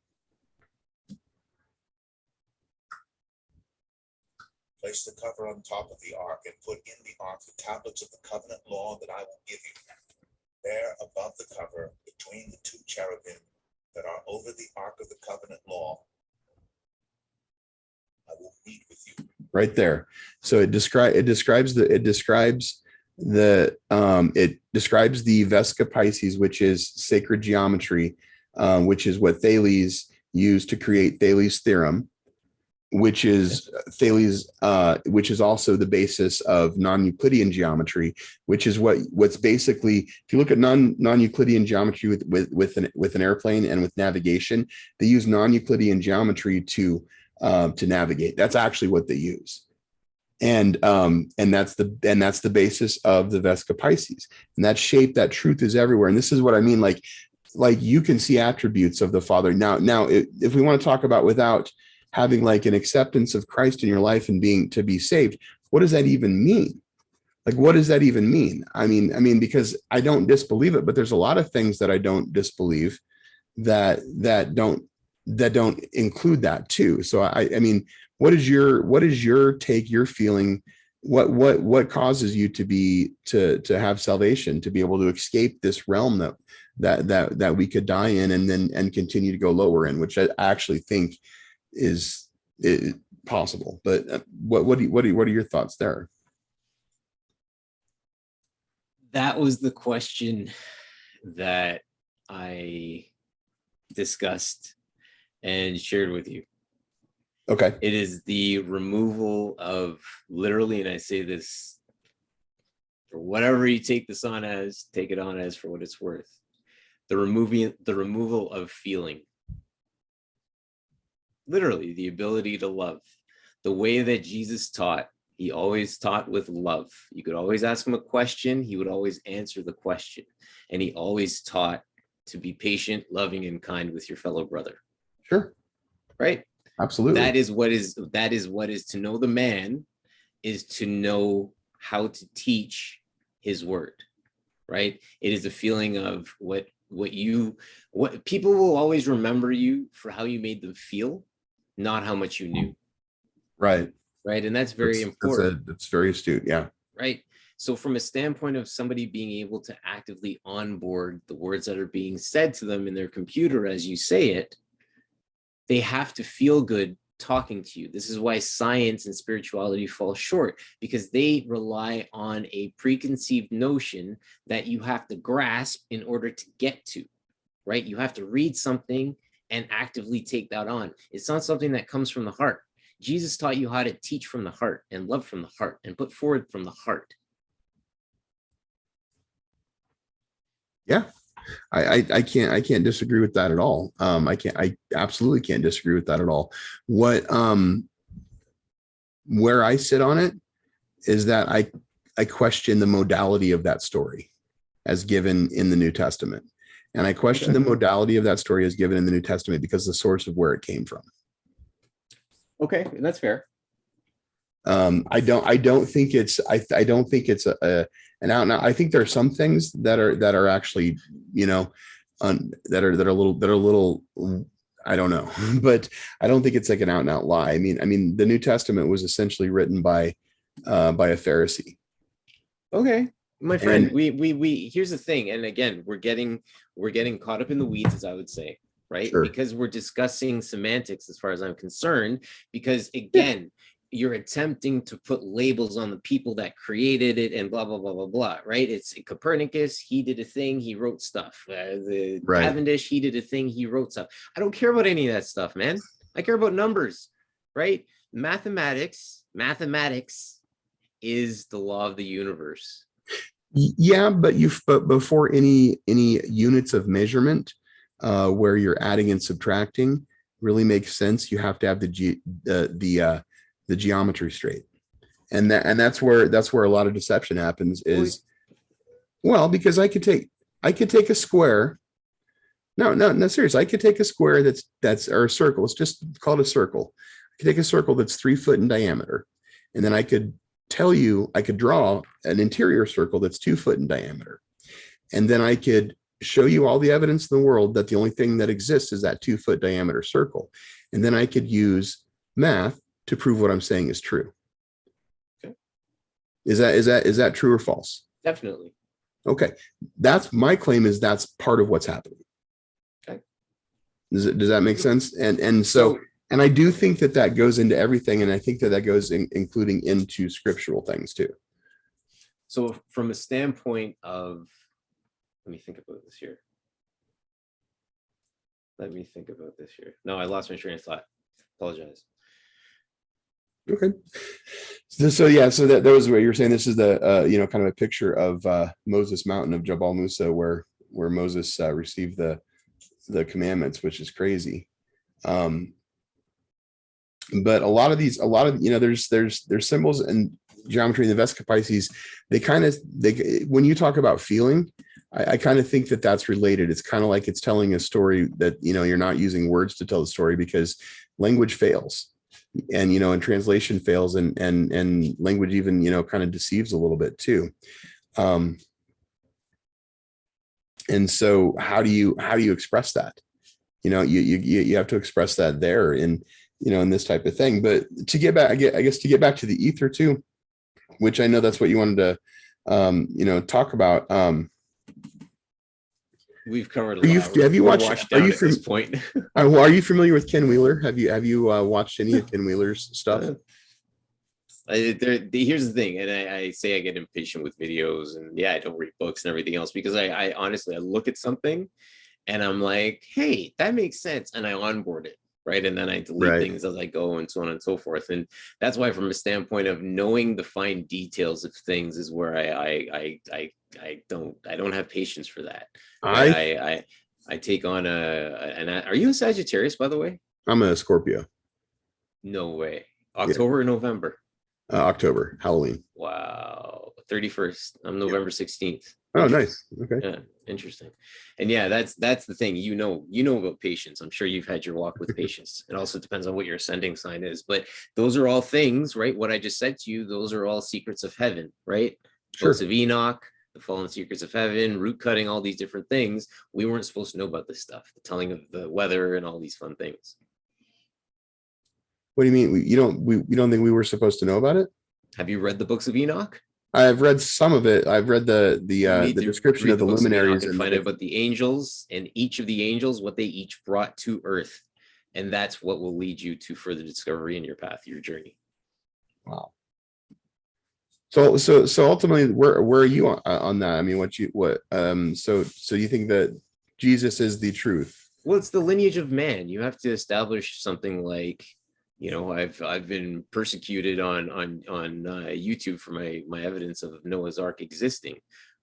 Place the cover on top of the ark and put in the ark the tablets of the covenant law that I will give you. There above the cover, between the two cherubim that are over the ark of the covenant law, I will meet with you. Right there. So it describes the Vesca Pisces, which is sacred geometry, which is what Thales used to create Thales' theorem, which is also the basis of non-Euclidean geometry, which is what's basically, if you look at non-Euclidean geometry with an airplane and with navigation, they use non-Euclidean geometry to navigate. That's actually what they use. And that's the basis of the Vesca Pisces. And that shape, that truth is everywhere. And this is what I mean, like you can see attributes of the Father. Now, if we want to talk about without having like an acceptance of Christ in your life and to be saved, what does that even mean? Like, what does that even mean? I mean, because I don't disbelieve it, but there's a lot of things that I don't disbelieve that don't include that too. So I mean, what is your take, your feeling? What causes you to have salvation, to be able to escape this realm that we could die in and continue to go lower in, which I actually think is possible. But what are your thoughts there? That was the question that I discussed and shared with you. Okay. It is the removal of, literally, and I say this for whatever you take this on as, take it on as for what it's worth. The removal of feeling. Literally, the ability to love. The way that Jesus taught, he always taught with love. You could always ask him a question, he would always answer the question. And he always taught to be patient, loving, and kind with your fellow brother. Sure. Right? Absolutely. That is what is to know the man, is to know how to teach his word. Right? It is a feeling of what people will always remember you for how you made them feel, not how much you knew. Right. Right. And that's very important. That's very astute. Yeah. Right. So from a standpoint of somebody being able to actively onboard the words that are being said to them in their computer as you say it, they have to feel good talking to you. This is why science and spirituality fall short, because they rely on a preconceived notion that you have to grasp in order to get to, right? You have to read something and actively take that on. It's not something that comes from the heart. Jesus taught you how to teach from the heart and love from the heart and put forward from the heart. Yeah. I can't disagree with that at all. I absolutely can't disagree with that at all. Where I sit on it is that I question the modality of that story as given in the New Testament. And I question the modality of that story as given in the New Testament because the source of where it came from. Okay, that's fair. I don't think it's an out and out. I think there are some things that are actually, that are a little, I don't know, but I don't think it's like an out and out lie. I mean, the New Testament was essentially written by a Pharisee. Okay, my friend, we here's the thing. And again, we're getting caught up in the weeds, as I would say, right? Sure. Because we're discussing semantics as far as I'm concerned, because again, you're attempting to put labels on the people that created it and blah, blah, blah, blah, blah, right? It's Copernicus, he did a thing, he wrote stuff. The Right. Cavendish, he did a thing, he wrote stuff. I don't care about any of that stuff, man. I care about numbers, right? Mathematics is the law of the universe. Yeah, but before any units of measurement where you're adding and subtracting really makes sense, you have to have the geometry straight, and that's where a lot of deception happens. Is well, because I could take a square. No, seriously, I could take a square that's or a circle. Let's just call it a circle. I could take a circle that's 3 foot in diameter, and then I could draw an interior circle that's 2 foot in diameter, and then I could show you all the evidence in the world that the only thing that exists is that 2 foot diameter circle, and then I could use math to prove what I'm saying is true. Is that true or false? Definitely. Okay, that's my claim, is that's part of what's happening. Okay. Does that make sense? So and I do think that goes into everything, and I think that goes including into scriptural things too. So from a standpoint of, let me think about this here. No, I lost my train of thought. Apologize. Okay. So that was what you're saying. This is the kind of a picture of Moses Mountain of Jabal Musa, where Moses received the commandments, which is crazy. But a lot of there's symbols and geometry in the Vesica Pisces. When you talk about feeling, I kind of think that that's related. It's kind of like it's telling a story that, you're not using words to tell the story, because language fails, and translation fails, and language even, kind of deceives a little bit too. And so how do you express that? You have to express that there in this type of thing. But to get back, I guess to get back to the ether too, which I know that's what you wanted to talk about. We've covered a lot. Have you watched? Are you at this point? Are you familiar with Ken Wheeler? Have you watched any of Ken Wheeler's stuff? Here's the thing, and I say I get impatient with videos, and I don't read books and everything else, because I honestly, I look at something and I'm like, hey, that makes sense, and I onboard it, right? And then I delete things as I go, and so on and so forth. And that's why, from a standpoint of knowing the fine details of things, is where I don't have patience for that. I take on are you a Sagittarius, by the way? I'm a Scorpio. No way. October or November? October, Halloween. Wow. 31st. I'm November 16th. Oh, nice. Okay. Yeah, interesting. And that's the thing. You know about patience. I'm sure you've had your walk with patience. It also depends on what your ascending sign is. But those are all things, right? What I just said to you, those are all secrets of heaven, right? Sure. Books of Enoch, the fallen secrets of heaven, root cutting, all these different things. We weren't supposed to know about this stuff, the telling of the weather and all these fun things. What do you mean? You don't think we were supposed to know about it? Have you read the books of Enoch? I've read some of it. I've read the description of the luminaries, and find out about the angels, and each of the angels, what they each brought to Earth, and that's what will lead you to further discovery in your path, your journey. Wow. So ultimately, where are you on that? I mean, so you think that Jesus is the truth? Well, it's the lineage of man. You have to establish something like, I've been persecuted on YouTube for my evidence of Noah's Ark existing,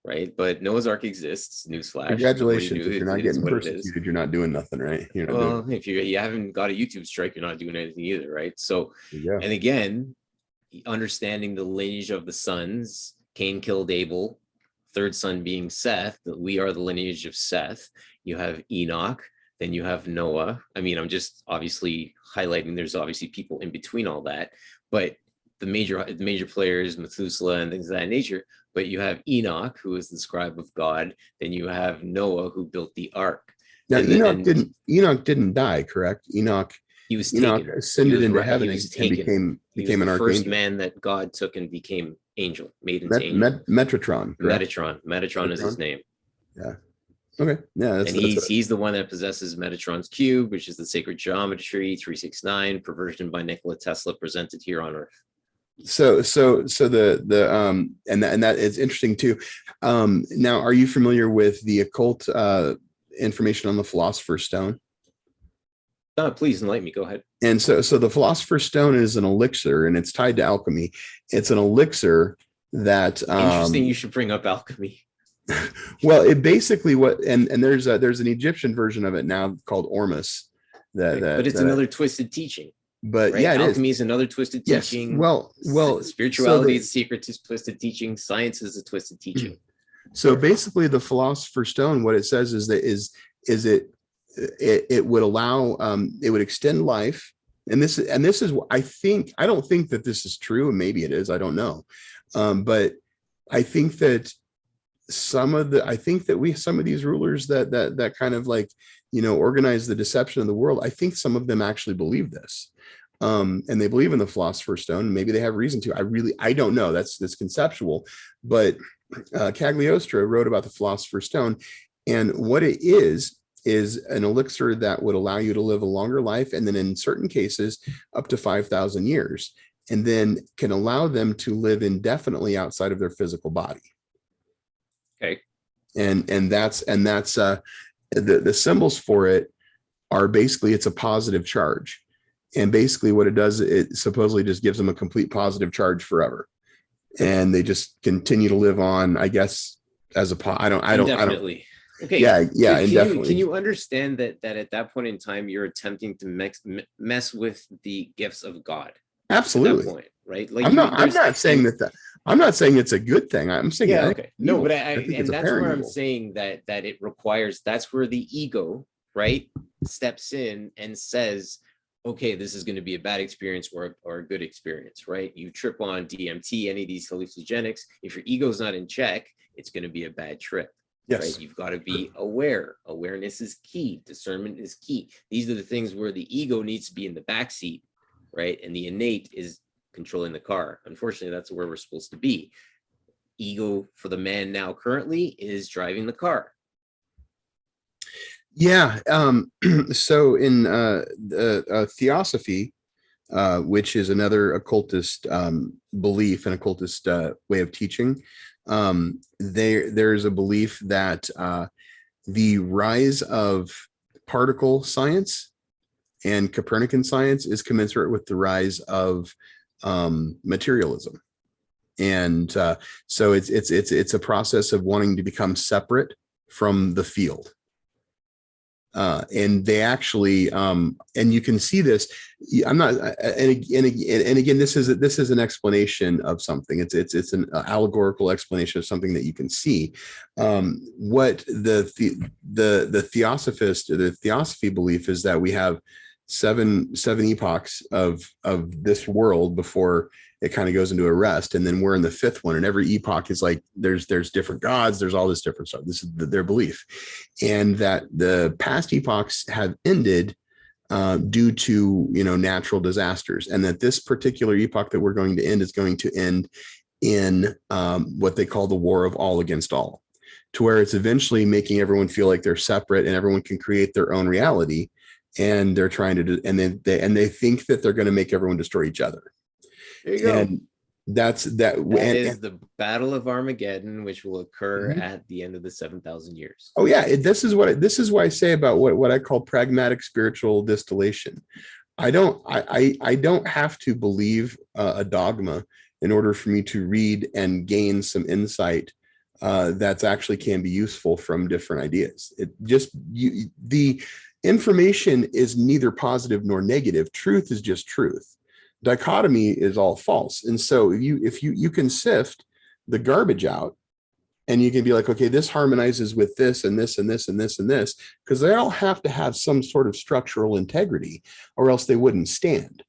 right? But Noah's Ark exists. Newsflash. Congratulations! If you're not getting persecuted, you're not doing nothing, right? If you haven't got a YouTube strike, you're not doing anything either, right? So, and again, understanding the lineage of the sons, Cain killed Abel, third son being Seth. That we are the lineage of Seth. You have Enoch. Then you have Noah. I mean, I'm just obviously highlighting, there's obviously people in between all that, but the major players, Methuselah and things of that nature. But you have Enoch, who is the scribe of God. Then you have Noah, who built the ark. Now, Enoch didn't die, correct? He was ascended into heaven and became an archangel. First man that God took and became angel, made into angel. Metatron. Metatron is his name. Yeah. Okay. Yeah. And he's the one that possesses Metatron's cube, which is the sacred geometry 369, perversion by Nikola Tesla, presented here on Earth. So the and that is interesting too. Now, are you familiar with the occult information on the Philosopher's Stone? Please enlighten me. Go ahead. And so the Philosopher's Stone is an elixir, and it's tied to alchemy. It's an elixir that interesting. You should bring up alchemy. Well, it basically and there's an Egyptian version of it now called Ormus. But it's another twisted teaching. But right? Alchemy is another twisted teaching. Yes. Well, spirituality is secret to twisted teaching. Science is a twisted teaching. So basically, the Philosopher's Stone, what it says is that it would allow it would extend life, and this is I don't think that this is true, and maybe it is, I don't know, but I think that some of these rulers that kind of like organize the deception of the world, I think some of them actually believe this. and they believe in the Philosopher's Stone. Maybe they have reason to. I don't know. That's conceptual. But Cagliostro wrote about the Philosopher's Stone, and what it is an elixir that would allow you to live a longer life, and then in certain cases up to 5,000 years, and then can allow them to live indefinitely outside of their physical body. Okay. And that's the symbols for it are basically, it's a positive charge. And basically what it does, it supposedly just gives them a complete positive charge forever. And they just continue to live on, I guess, as a, Indefinitely. Okay. Yeah. Indefinitely. Can you understand that at that point in time, you're attempting to mess with the gifts of God? Absolutely. At that point, right? Like I'm not saying that. I'm not saying it's a good thing. I'm saying, yeah, okay. No, but I think and that's where I'm saying that it requires, that's where the ego, right, steps in and says, okay, this is going to be a bad experience or a good experience, right? You trip on DMT, any of these hallucinogenics. If your ego's not in check, it's going to be a bad trip. Yes. Right? You've got to be aware. Awareness is key. Discernment is key. These are the things where the ego needs to be in the backseat, right? And the innate is controlling the car. Unfortunately, that's where we're supposed to be. Ego for the man now currently is driving the car. Yeah. So in theosophy, which is another occultist belief and occultist way of teaching, there's a belief that the rise of particle science and Copernican science is commensurate with the rise of materialism. And so it's a process of wanting to become separate from the field. And they actually, and you can see this. I'm not, and again, this is an explanation of something. It's an allegorical explanation of something that you can see. What the theosophist, or the theosophy belief is that we have seven epochs of this world before it kind of goes into a rest, and then we're in the fifth one, and every epoch is like there's different gods, there's all this different stuff. This is their belief, and that the past epochs have ended due to natural disasters, and that this particular epoch that we're going to end is going to end in what they call the war of all against all, to where it's eventually making everyone feel like they're separate and everyone can create their own reality, and they're trying to do, and they think that they're going to make everyone destroy each other. There you go. And that is the Battle of Armageddon, which will occur at the end of the 7,000 years. Oh yeah, this is what I say about what I call pragmatic spiritual distillation. I don't have to believe a dogma in order for me to read and gain some insight that's actually can be useful from different ideas. The information is neither positive nor negative. Truth is just truth. Dichotomy is all false. And so if you can sift the garbage out, and you can be like, okay, this harmonizes with this and this and this and this and this, because they all have to have some sort of structural integrity, or else they wouldn't stand.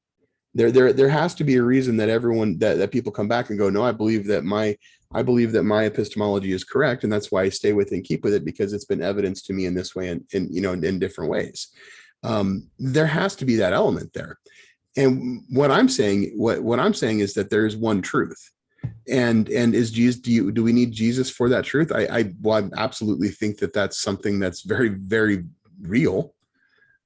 There has to be a reason that everyone that people come back and go, no, I believe that my epistemology is correct, and that's why I stay with it and keep with it, because it's been evidenced to me in this way and in different ways. There has to be that element there. And what I'm saying is that there is one truth, and is Jesus? Do we need Jesus for that truth? I absolutely think that that's something that's very, very real.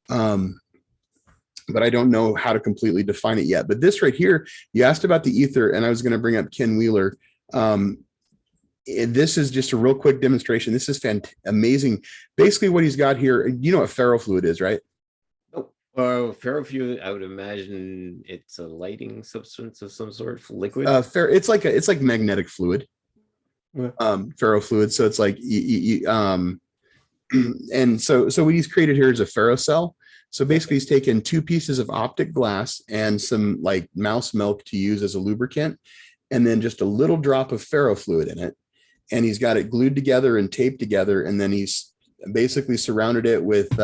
But I don't know how to completely define it yet. But this right here, you asked about the ether, and I was going to bring up Ken Wheeler. This is just a real quick demonstration. This is amazing. Basically, what he's got here, you know what ferrofluid is, right? Ferrofluid, I would imagine it's a lighting substance of some sort, liquid. It's like magnetic fluid. Okay. Ferrofluid. So it's like and so what he's created here is a ferrocell. So basically, he's taken 2 pieces of optic glass and some like mouse milk to use as a lubricant, and then just a little drop of ferrofluid in it, and he's got it glued together and taped together, and then he's basically surrounded it with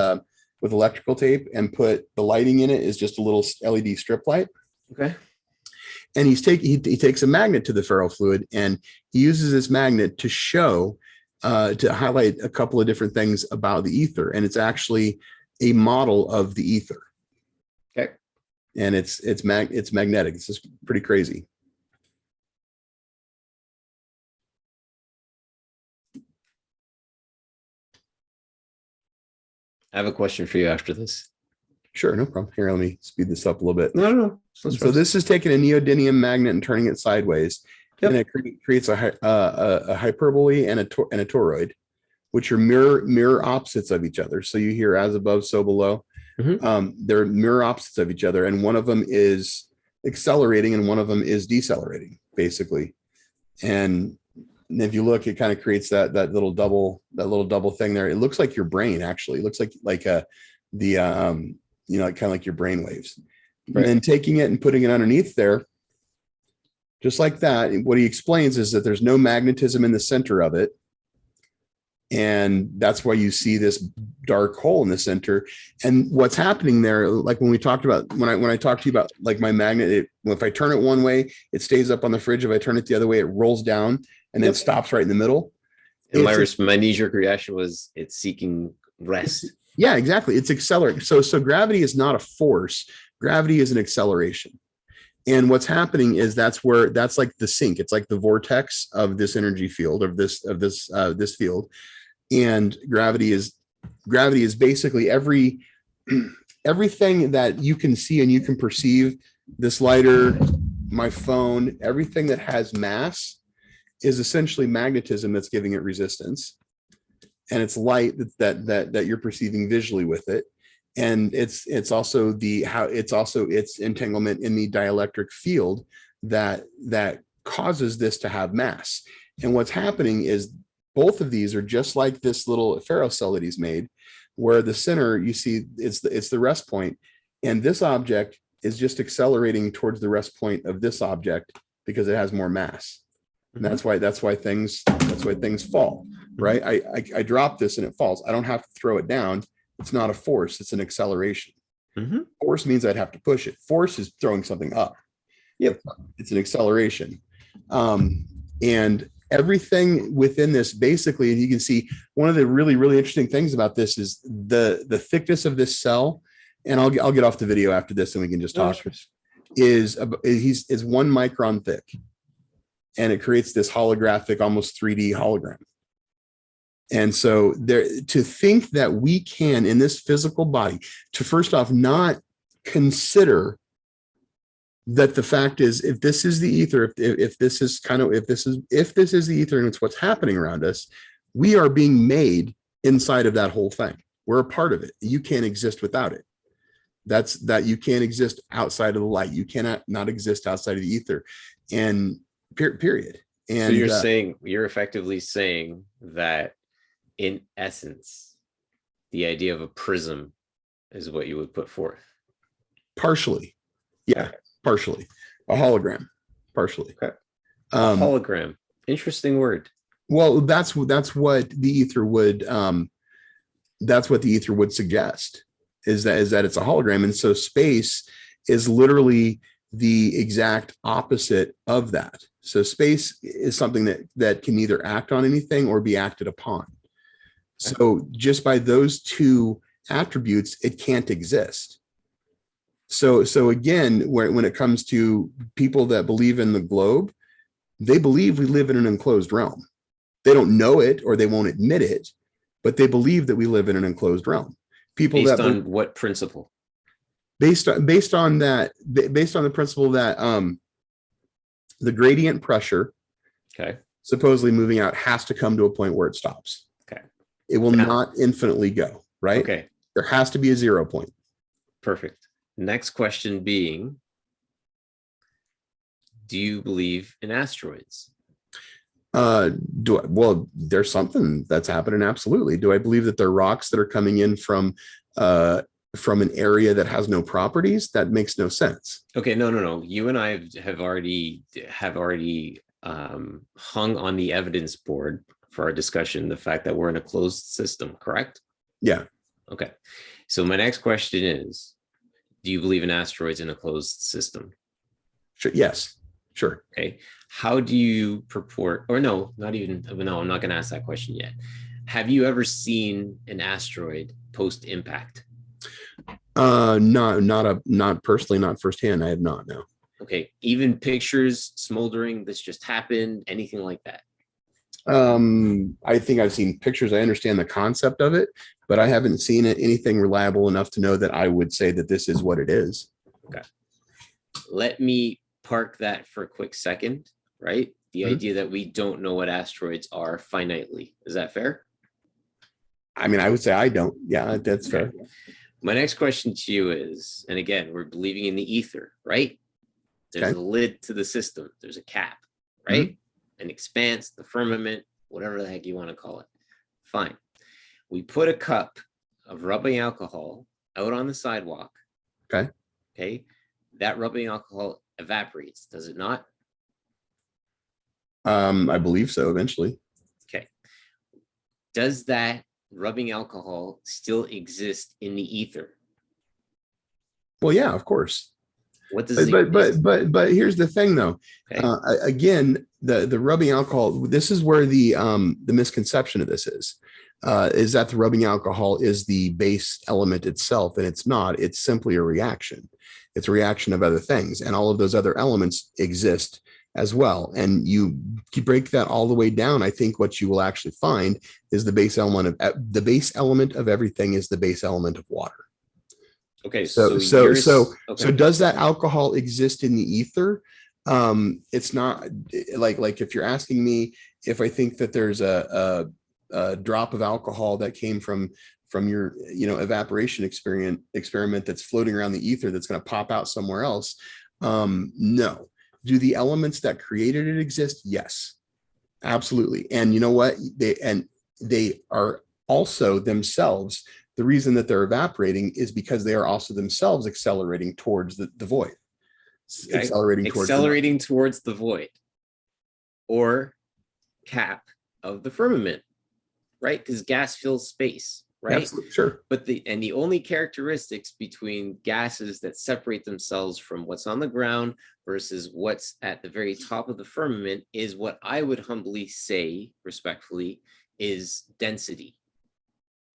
electrical tape and put the lighting in it is just a little LED strip light. Okay. And he takes a magnet to the ferrofluid, and he uses this magnet to show, to highlight a couple of different things about the ether. And it's actually a model of the ether. Okay. and it's magnetic. It's just pretty crazy. I have a question for you after this. Sure, no problem. Here, let me speed this up a little bit. No. So this is taking a neodymium magnet and turning it sideways, Yep. and it creates a hyperbole and a toroid, which are mirror opposites of each other. So you hear as above, so below. They're mirror opposites of each other, and one of them is accelerating and one of them is decelerating, basically. And if you look, it kind of creates that little double thing there. It looks like your brain, actually. It looks like kind of like your brain waves. Right. And then taking it and putting it underneath there, just like that. What he explains is that there's no magnetism in the center of it. And that's why you see this dark hole in the center. And what's happening there, like when we talked about, when I talked to you about like my magnet, if I turn it one way, it stays up on the fridge. If I turn it the other way, it rolls down and then stops right in the middle. And my knee-jerk reaction was it's seeking rest. Yeah, exactly. It's accelerating. So gravity is not a force. Gravity is an acceleration. And what's happening is that's like the sink. It's like the vortex of this energy field, of this field. And gravity is basically everything that you can see and you can perceive. This lighter, my phone, everything that has mass is essentially magnetism that's giving it resistance. And it's light that you're perceiving visually with it. And it's also its entanglement in the dielectric field that causes this to have mass. And what's happening is both of these are just like this little ferrocell that he's made, where the center, you see, it's the rest point, and this object is just accelerating towards the rest point of this object because it has more mass. And that's why things fall, right? I drop this and it falls. I don't have to throw it down. It's not a force, it's an acceleration. Force means I'd have to push it. Force is throwing something up. Yep. It's an acceleration. And everything within this, basically, and you can see one of the really, really interesting things about this is the thickness of this cell. And I'll get off the video after this and we can just talk. Is 1 micron thick. And it creates this holographic, almost 3D hologram. And so to think that we can, in this physical body, to first off not consider that the fact is, if this is the ether, if this is the ether and it's what's happening around us, we are being made inside of that whole thing. We're a part of it. You can't exist without it. That you can't exist outside of the light. You cannot not exist outside of the ether. And period. And so you're effectively saying that in essence, the idea of a prism is what you would put forth. Partially. Yeah, partially. A hologram, partially. Okay. A hologram. Interesting word. Well, that's what the ether would suggest, is that it's a hologram. And so space is literally the exact opposite of that. So space is something that can either act on anything or be acted upon. So just by those two attributes, it can't exist. So again, when it comes to people that believe in the globe, they believe we live in an enclosed realm. They don't know it or they won't admit it, but they believe that we live in an enclosed realm. People based on what principle? Based on the principle that the gradient pressure, supposedly moving out, has to come to a point where it stops. It will not infinitely go, right? Okay. There has to be a 0 point. Perfect. Next question being, do you believe in asteroids? Well, there's something that's happening. Absolutely. Do I believe that they're rocks that are coming in from an area that has no properties? That makes no sense. Okay. No. You and I have already hung on the evidence board for our discussion the fact that we're in a closed system, correct? Yeah. Okay. So my next question is, do you believe in asteroids in a closed system? Sure. Yes. Sure. Okay. How do you purport, or no, I'm not going to ask that question yet. Have you ever seen an asteroid post impact? Not personally, not firsthand. I have not, no. Okay, even pictures smoldering, this just happened, anything like that? I think I've seen pictures. I understand the concept of it, but I haven't seen it anything reliable enough to know that I would say that this is what it is. Okay. Let me park that for a quick second, right? The Mhm. idea that we don't know what asteroids are finitely. Is that fair? I mean, I would say I don't. Yeah, that's fair. My next question to you is, and again, we're believing in the ether, right? There's Okay. a lid to the system. There's a cap, right? An expanse, the firmament, whatever the heck you want to call it. Fine. We put a cup of rubbing alcohol out on the sidewalk. Okay. Okay. That rubbing alcohol evaporates, does it not? I believe so eventually. Okay. Does that rubbing alcohol still exist in the ether? Well, yeah, of course. What does But here's the thing though. Okay. Again, the rubbing alcohol, this is where the misconception of this is that the rubbing alcohol is the base element itself, and it's not. It's simply a reaction. It's a reaction of other things, and all of those other elements exist as well. And you break that all the way down. I think what you will actually find is the base element of everything is the base element of water. Okay, So does that alcohol exist in the ether? It's not like if you're asking me if I think that there's a drop of alcohol that came from your evaporation experiment that's floating around the ether that's going to pop out somewhere else. No. Do the elements that created it exist? Yes, absolutely. And you know what? They are also themselves. The reason that they're evaporating is because they are also themselves accelerating towards the void. Okay. Accelerating towards the void or cap of the firmament, right? Because gas fills space, right? Absolutely, sure. But the only characteristics between gases that separate themselves from what's on the ground versus what's at the very top of the firmament is what I would humbly say, respectfully, is density.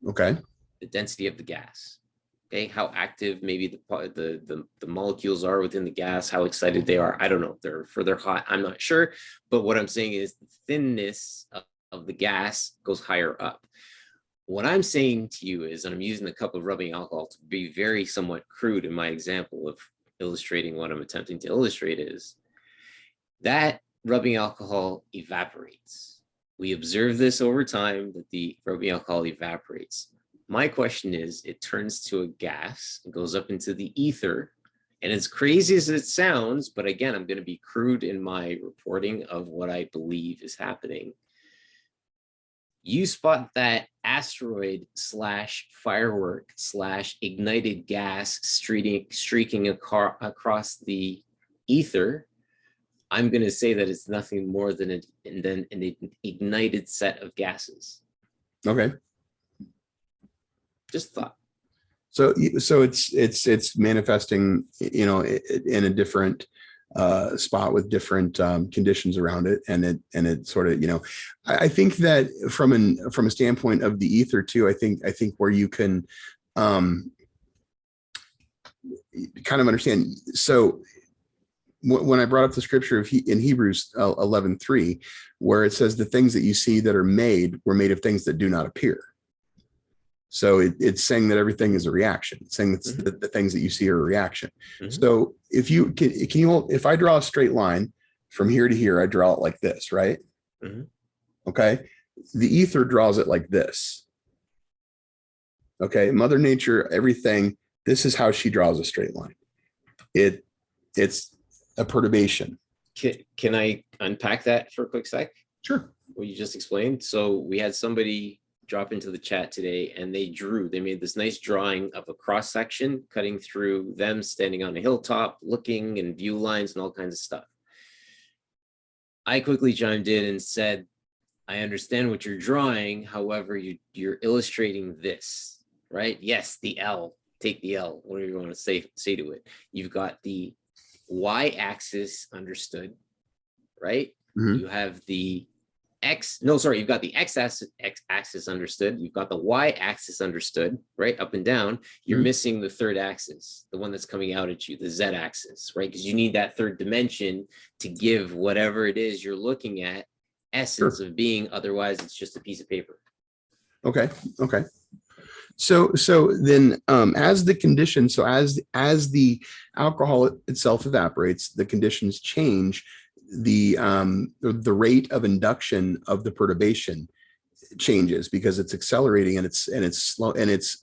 Okay. The density of the gas. Okay, how active maybe the molecules are within the gas, how excited they are. I don't know if they're further hot. I'm not sure. But what I'm saying is the thinness of the gas goes higher up. What I'm saying to you is, and I'm using a cup of rubbing alcohol to be very somewhat crude in my example of illustrating what I'm attempting to illustrate, is that rubbing alcohol evaporates. We observe this over time that the rubbing alcohol evaporates. My question is, it turns to a gas, it goes up into the ether, and as crazy as it sounds, but again, I'm going to be crude in my reporting of what I believe is happening. You spot that asteroid / firework / ignited gas streaking across the ether. I'm going to say that it's nothing more than an ignited set of gases. Okay. Just thought. So it's manifesting, in a different spot with different conditions around it, and it sort of, I think that from a standpoint of the ether too, I think where you can kind of understand. So when I brought up the scripture in Hebrews 11:3, where it says the things that you see that are made were made of things that do not appear. So it's saying that everything is a reaction. It's saying that the things that you see are a reaction. So if I draw a straight line from here to here, I draw it like this, right? Okay. The ether draws it like this. Okay. Mother Nature, everything, this is how she draws a straight line. It's a perturbation. Can I unpack that for a quick sec? Sure. What you just explained. So we had somebody drop into the chat today, and they made this nice drawing of a cross section cutting through them standing on a hilltop, looking and view lines and all kinds of stuff. I quickly chimed in and said, I understand what you're drawing. However, you're illustrating this, right? Yes, the L, take the L, whatever you want to say to it. You've got the Y-axis understood, right? You have the you've got the x axis understood. You've got the y axis understood, right? Up and down. You're Mhm. missing the third axis, the one that's coming out at you, the z axis, right? Because you need that third dimension to give whatever it is you're looking at essence Sure. of being. Otherwise, it's just a piece of paper. Okay. Okay. So then as the condition, so as the alcohol itself evaporates, the conditions change, the rate of induction of the perturbation changes because it's accelerating and it's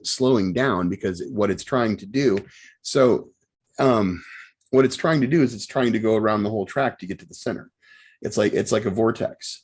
slowing down because what it's trying to do. So what it's trying to do is it's trying to go around the whole track to get to the center. It's like a vortex.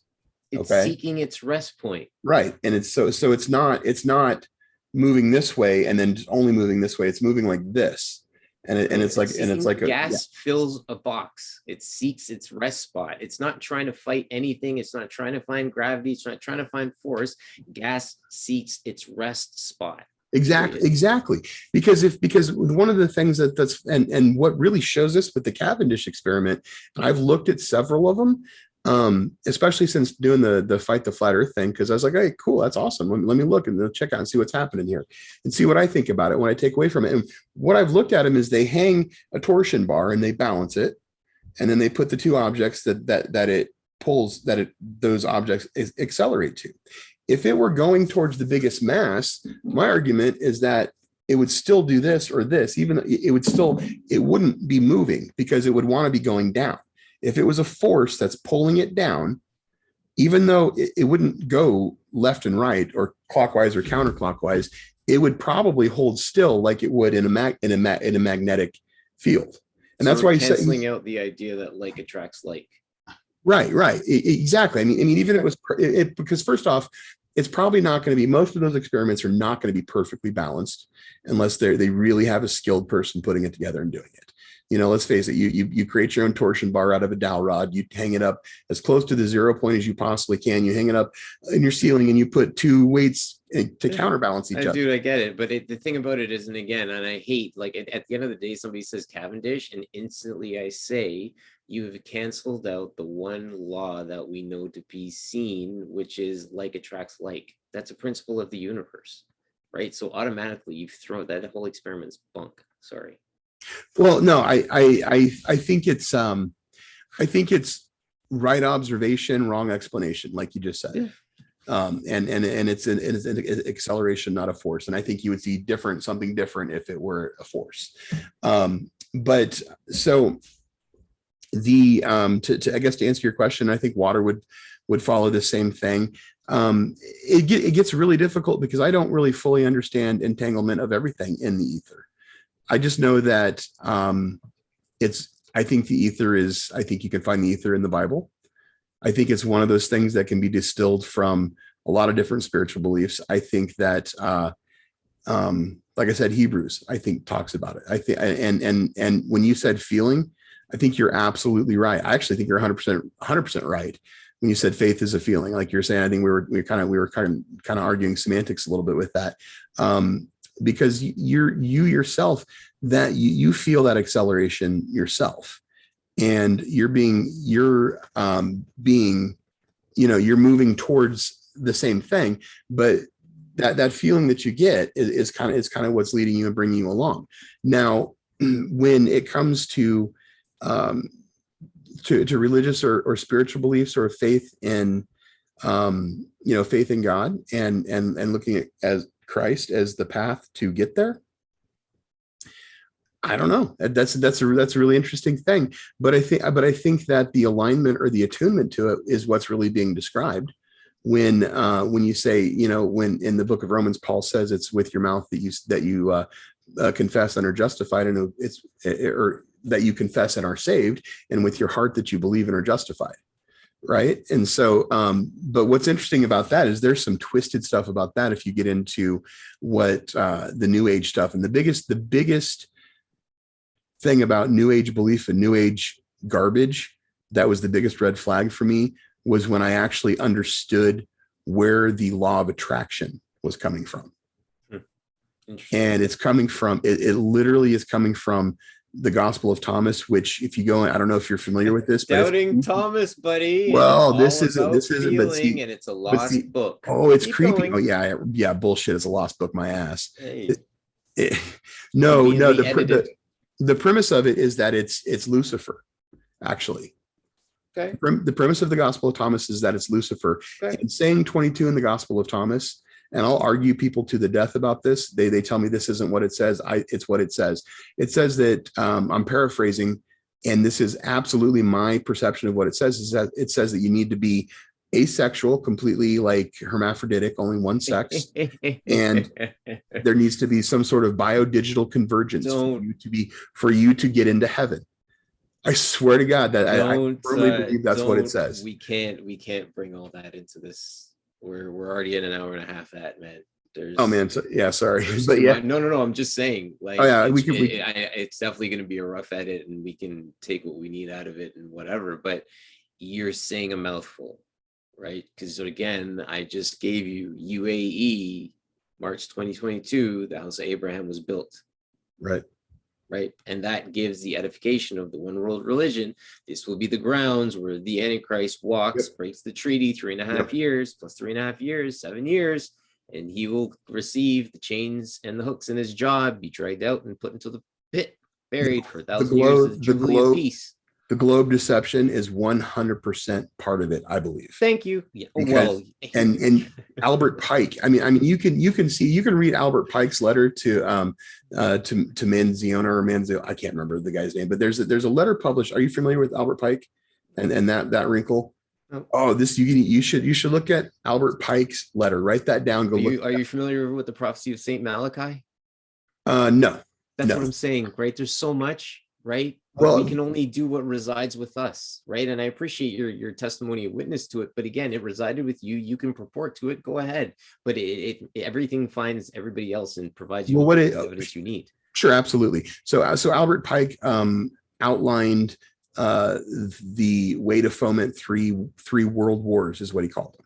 It's Okay. seeking its rest point. Right. And it's so it's not moving this way and then just only moving this way. It's moving like this. And it's like a gas fills a box. It seeks its rest spot. It's not trying to fight anything. It's not trying to find gravity. It's not trying to find force. Gas seeks its rest spot. Exactly. Because one of the things that's and what really shows this with the Cavendish experiment, I've looked at several of them, especially since doing the fight the flat earth thing, because I was like, hey, cool, that's awesome. Let me look and check out and see what's happening here and see what I think about it when I take away from it. And what I've looked at them is they hang a torsion bar and they balance it, and then they put the two objects that it pulls, those objects accelerate to. If it were going towards the biggest mass, my argument is that it would still do this or this, even it wouldn't be moving because it would want to be going down. If it was a force that's pulling it down, even though it wouldn't go left and right or clockwise or counterclockwise, it would probably hold still like it would in a magnetic field. And that's why he's canceling out the idea that like attracts like. Right. Exactly. I mean, even it was because first off, it's probably not going to be, most of those experiments are not going to be perfectly balanced unless they really have a skilled person putting it together and doing it. You know, let's face it, you create your own torsion bar out of a dowel rod, you hang it up as close to the 0 point as you possibly can, you hang it up in your ceiling and you put two weights to counterbalance each other. Dude, I get it. But the thing about it isn't, again, and I hate, like at the end of the day, somebody says Cavendish and instantly I say, you have canceled out the one law that we know to be seen, which is like attracts like. That's a principle of the universe, right? So automatically you've thrown that whole experiment's bunk. Sorry. Well, no, I think it's right observation, wrong explanation, like you just said. Yeah. And it's an acceleration, not a force. And I think you would see something different if it were a force. But so I guess to answer your question, I think water would follow the same thing. It gets really difficult because I don't really fully understand entanglement of everything in the ether. I just know that I think the ether I think you can find the ether in the Bible. I think it's one of those things that can be distilled from a lot of different spiritual beliefs. I think that, like I said, Hebrews, I think talks about it. I think, and when you said feeling, I think you're absolutely right. I actually think you're 100% right. When you said faith is a feeling, like you're saying, I think we were kind of arguing semantics a little bit with that. Because you yourself, that you feel that acceleration yourself, and you're moving towards the same thing, but that feeling that you get is kind of what's leading you and bringing you along. Now, when it comes to religious or spiritual beliefs or faith in faith in God and looking at as Christ as the path to get there, I don't know. That's a really interesting thing. But I think that the alignment or the attunement to it is what's really being described when you say, when in the book of Romans, Paul says it's with your mouth that you confess and are justified, and or that you confess and are saved, and with your heart that you believe and are justified. Right. And so, but what's interesting about that is there's some twisted stuff about that. If you get into what the New Age stuff, and the biggest thing about New Age belief and New Age garbage, that was the biggest red flag for me, was when I actually understood where the law of attraction was coming from. And it's coming from, it literally is coming from the Gospel of Thomas, which if you go, I don't know if you're familiar with this, but Doubting Thomas, buddy. and well, it's this all isn't, about this isn't, but feeling, see, and it's a but lost see, book. oh, it's Keep creepy. going. Oh yeah, yeah, bullshit. It's a lost book, my ass. Hey, It- no, no, conveniently edited. the premise of it is that it's Lucifer, actually. Okay. The premise of the Gospel of Thomas is that it's Lucifer. Okay. And saying 22 in the Gospel of Thomas, and I'll argue people to the death about this. They tell me this isn't what it says. It's what it says. It says that, I'm paraphrasing, and this is absolutely my perception of what it says, is that it says that you need to be asexual, completely like hermaphroditic, only one sex. And there needs to be some sort of biodigital convergence for you to get into heaven. I swear to God that I firmly believe that's what it says. We can't bring all that into this. We're already in an hour and a half at, man. There's Oh man, so, yeah, sorry, there's but too yeah, much- no. I'm just saying, like, Oh, yeah, it's definitely going to be a rough edit, and we can take what we need out of it and whatever. But you're saying a mouthful, right? Because again, I just gave you UAE, March 2022. The House of Abraham was built. right. Right. And that gives the edification of the one world religion. This will be the grounds where the Antichrist walks, breaks the treaty, 3.5 years plus 3.5 years, 7 years, and he will receive the chains and the hooks in his jaw, be dragged out and put into the pit, buried for 1,000 years of Jubilee of peace. The globe deception is 100% part of it, I believe. Thank you. Yeah. Because, and Albert Pike. I mean, you can read Albert Pike's letter to Manziona or Manzio. I can't remember the guy's name, but there's a letter published. Are you familiar with Albert Pike and that wrinkle? No. Oh, this you should look at Albert Pike's letter. Write that down. Are you familiar with the prophecy of Saint Malachi? No. That's No. what I'm saying, right? There's so much, right? Well, we can only do what resides with us, right? And I appreciate your testimony and witness to it, but again, it resided with you. You can purport to it. Go ahead, but everything finds everybody else and provides you with the evidence you need. Sure, absolutely. So Albert Pike outlined the way to foment three world wars, is what he called them.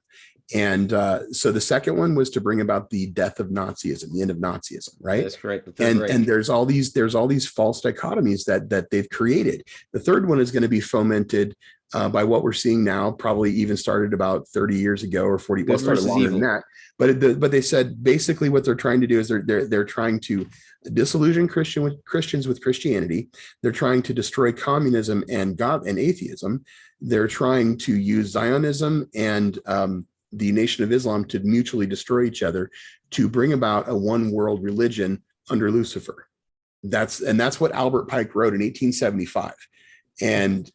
And so the second one was to bring about the death of Nazism, the end of Nazism, right? That's correct. And there's all these false dichotomies that they've created. The third one is going to be fomented by what we're seeing now, probably even started about 30 years ago or 40. Well, started longer than that. But they said basically what they're trying to do is they're trying to disillusion Christians with Christianity. They're trying to destroy communism and God and atheism. They're trying to use Zionism and the Nation of Islam to mutually destroy each other to bring about a one world religion under Lucifer. That's what Albert Pike wrote in 1875. And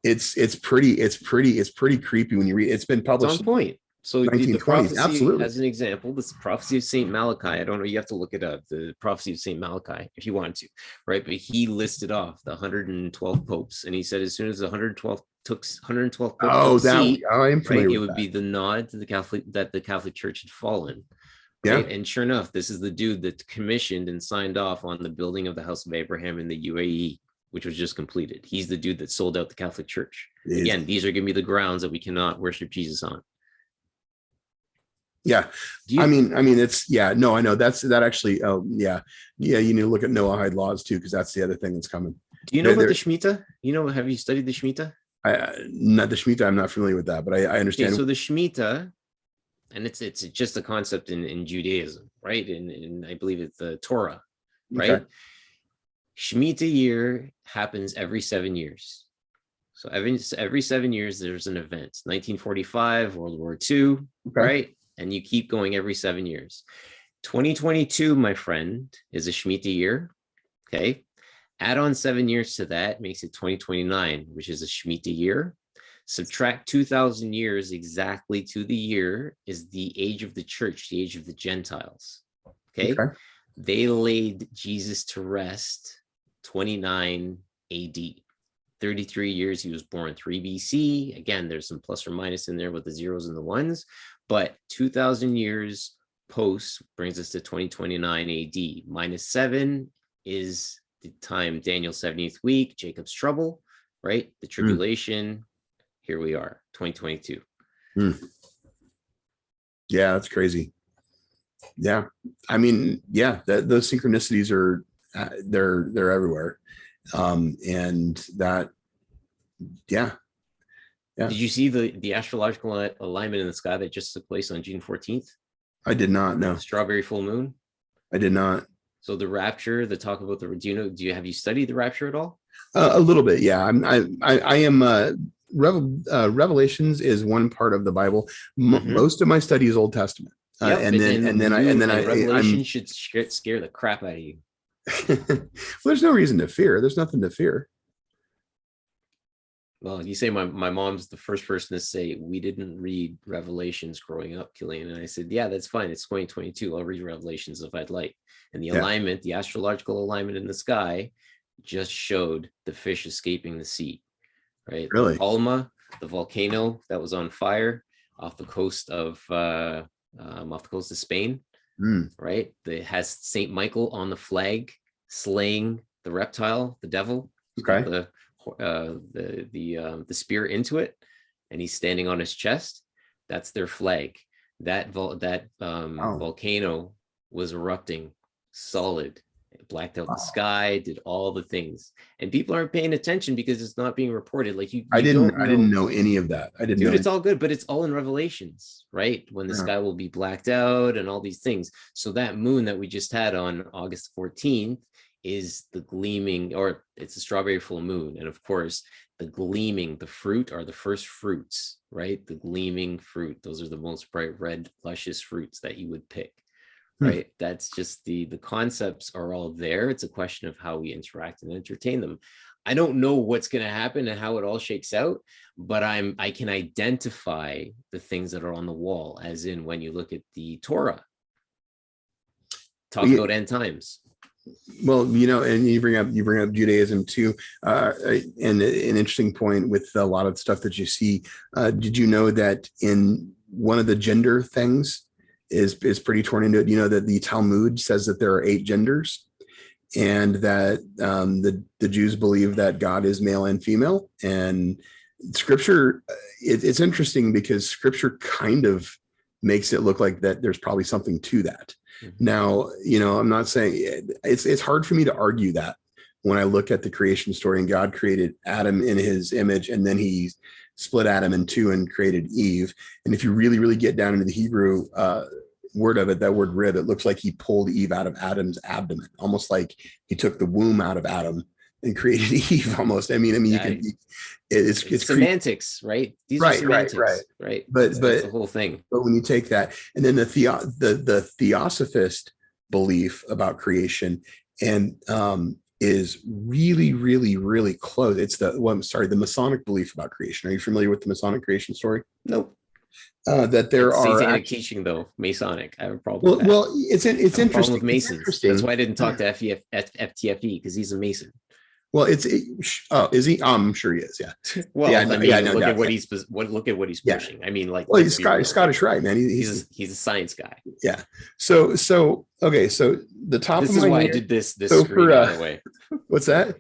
it's pretty creepy when you read it. It's been published. It's on point. So the 1920s, prophecy, absolutely. as an example, this prophecy of Saint Malachi. I don't know. You have to look it up. The prophecy of Saint Malachi, if you want to, right? But he listed off the 112 popes, and he said as soon as the 112 popes I'm familiar with it would that. be the nod to the Catholic Church had fallen. Yeah. Right? And sure enough, this is the dude that commissioned and signed off on the building of the House of Abraham in the UAE, which was just completed. He's the dude that sold out the Catholic Church. Again, these are going to be the grounds that we cannot worship Jesus on. Yeah. I mean, it's, yeah, no, I know that actually, yeah. You need to look at Noahide laws too, because that's the other thing that's coming. Do you know about the Shemitah? Have you studied the Shemitah? Not the Shemitah. I'm not familiar with that, but I understand. Okay, so the Shemitah, and it's just a concept in Judaism, right? And I believe it's the Torah, right? Okay. Shemitah year happens every 7 years. So every 7 years, there's an event. 1945, World War II, right? And you keep going every 7 years. 2022, my friend, is a Shemitah year. Okay. Add on 7 years to that makes it 2029, which is a Shemitah year. Subtract 2,000 years exactly to the year is the age of the church, the age of the Gentiles. Okay. They laid Jesus to rest 29 AD. 33 years he was born, 3 BC. Again, there's some plus or minus in there with the zeros and the ones, but 2,000 years post brings us to 2029 AD. Minus 7 is the time Daniel's 70th week, Jacob's trouble, right? The tribulation. Here we are, 2022. Yeah, that's crazy. Yeah. I mean, yeah, those synchronicities are they're everywhere. And that, yeah. Did you see the astrological alignment in the sky that just took place on June 14th? I did not know. Strawberry full moon. I did not. So the rapture, the talk about have you studied the rapture at all? A little bit, yeah. I am. Revelations is one part of the Bible. Most of my study is Old Testament, and then Revelation should scare the crap out of you. Well, there's no reason to fear. There's nothing to fear. Well, you say my mom's the first person to say we didn't read Revelations growing up, Killian. And I said, yeah, that's fine. It's 2022. I'll read Revelations if I'd like. And the alignment, the astrological alignment in the sky just showed the fish escaping the sea, right? Really? Palma, the volcano that was on fire off the coast of Spain, right? It has Saint Michael on the flag slaying the reptile, the devil. Okay. The spear into it, and he's standing on his chest. That's their flag. That volcano was erupting solid. It blacked out the sky, did all the things, and people aren't paying attention because it's not being reported. Like I didn't know any of that. I didn't know. It's all good, but it's all in Revelations, right? When the sky will be blacked out and all these things. So that moon that we just had on August 14th is the gleaming, or it's a strawberry full moon. And of course, the gleaming, the fruit are the first fruits, right? The gleaming fruit. Those are the most bright red, luscious fruits that you would pick, right? That's just the concepts are all there. It's a question of how we interact and entertain them. I don't know what's going to happen and how it all shakes out, but I can identify the things that are on the wall, as in when you look at the Torah, talk about end times. Well, and you bring up Judaism too, and an interesting point with a lot of stuff that you see. Did you know that in one of the gender things is pretty torn into it? You know that the Talmud says that there are 8 genders, and that the Jews believe that God is male and female. And Scripture, it's interesting because Scripture kind of makes it look like that there's probably something to that. Now, I'm not saying it's hard for me to argue that when I look at the creation story, and God created Adam in his image, and then he split Adam in 2 and created Eve. And if you really, really get down into the Hebrew word of it, that word rib, it looks like he pulled Eve out of Adam's abdomen, almost like he took the womb out of Adam and created Eve almost. I mean, you can, it's semantics, right? These are semantics, right? But that's the whole thing. But when you take that, and then the theosophist belief about creation, and is really, really, really close. It's the Masonic belief about creation. Are you familiar with the Masonic creation story? Nope. That there are satanic teaching, though Masonic. I have a problem. Well, it's interesting with Masons. That's why I didn't talk to FTFE, because he's a Mason. Well, is he? I'm sure he is. Yeah. Well, yeah, look at what he's pushing. I mean, like, well, he's Scottish, right, man? He's a science guy. Yeah. So okay. So the top. This is why I did this screen, by the way. What's that?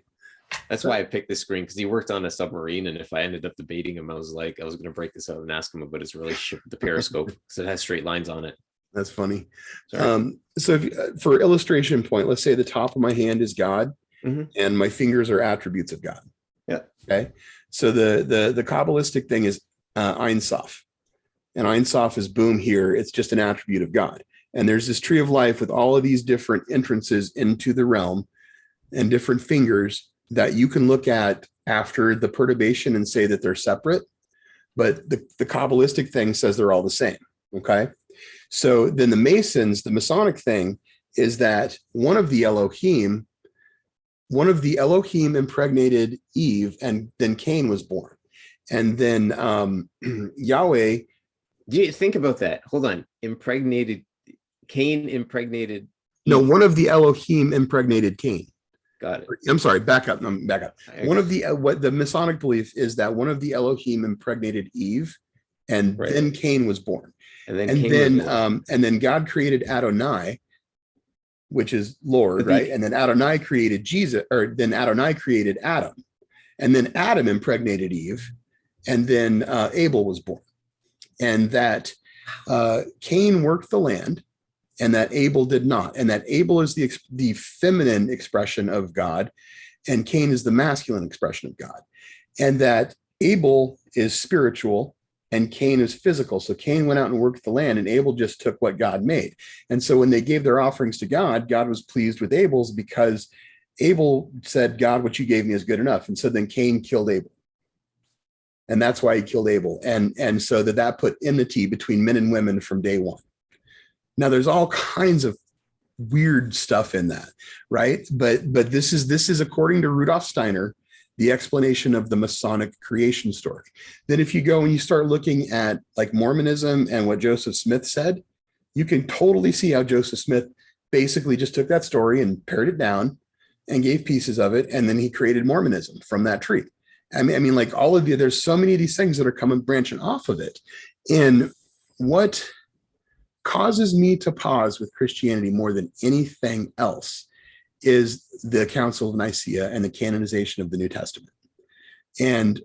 That's why I picked this screen, because he worked on a submarine, and if I ended up debating him, I was going to break this out and ask him about his relationship with the periscope, because it has straight lines on it. That's funny. So for illustration point, let's say the top of my hand is God. And my fingers are attributes of God. Yeah. Okay. So the Kabbalistic thing is Ein Sof, and Ein Sof is boom here. It's just an attribute of God. And there's this tree of life with all of these different entrances into the realm and different fingers that you can look at after the perturbation and say that they're separate. But the Kabbalistic thing says they're all the same. Okay. So then the Masonic thing is that one of the Elohim impregnated Eve, and then Cain was born. And then Yahweh. Do you think about that? Hold on. Cain impregnated Eve. No, one of the Elohim impregnated Cain. Got it. I'm sorry, back up. One of the what the Masonic belief is that one of the Elohim impregnated Eve, and then Cain was born. And then God created Adonai, which is Lord, right? And then Adonai created Jesus, or then Adonai created Adam. And then Adam impregnated Eve, and then Abel was born. And that Cain worked the land, and that Abel did not, and that Abel is the feminine expression of God, and Cain is the masculine expression of God, and that Abel is spiritual and Cain is physical. So Cain went out and worked the land, and Abel just took what God made. And so when they gave their offerings to God, God was pleased with Abel's, because Abel said, God, what you gave me is good enough. And so then Cain killed Abel. And that's why he killed Abel. And so that put enmity between men and women from day one. Now there's all kinds of weird stuff in that, right? But this is according to Rudolf Steiner, the explanation of the Masonic creation story. Then if you go and you start looking at like Mormonism and what Joseph Smith said, you can totally see how Joseph Smith basically just took that story and pared it down and gave pieces of it, and then he created Mormonism from that tree. I mean, like all of you, there's so many of these things that are coming branching off of it. And what causes me to pause with Christianity more than anything else is the Council of Nicaea and the canonization of the New Testament. And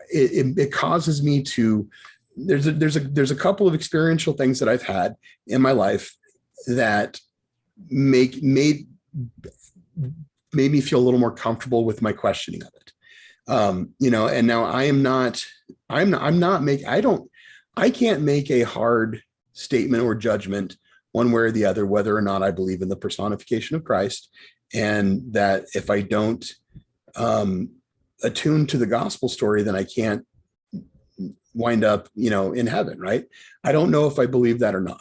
it causes me to, there's a couple of experiential things that I've had in my life that made me feel a little more comfortable with my questioning of it. And now I can't make a hard statement or judgment one way or the other, whether or not I believe in the personification of Christ, and that if I don't attune to the gospel story, then I can't wind up, in heaven, right? I don't know if I believe that or not.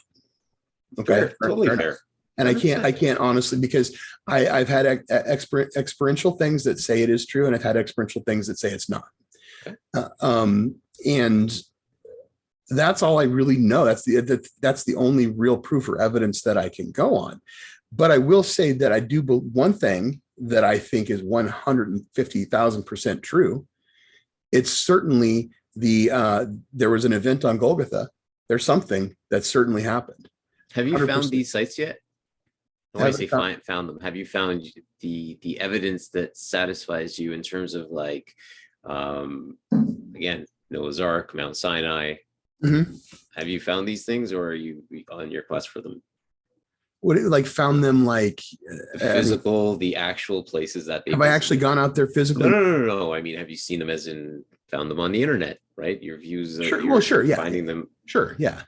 Okay, totally fair. And I can't honestly, because I've had experiential things that say it is true, and I've had experiential things that say it's not. Okay. And that's all I really know. That's the only real proof or evidence that I can go on. But I will say that I do one thing that I think is 150,000% true. It's certainly there was an event on Golgotha. There's something that certainly happened. Have you 100%. found these sites yet? When I say found them, have you found the evidence that satisfies you in terms of like, again, Noah's Ark, Mount Sinai? Mm-hmm. Have you found these things, or are you on your quest for them? What, like found them, like the physical, the actual places that they have visited? I actually gone out there physically? No. I mean, have you seen them as in found them on the internet, right? Your views. Sure. Well, sure. Yeah. Finding them. Sure. Yeah.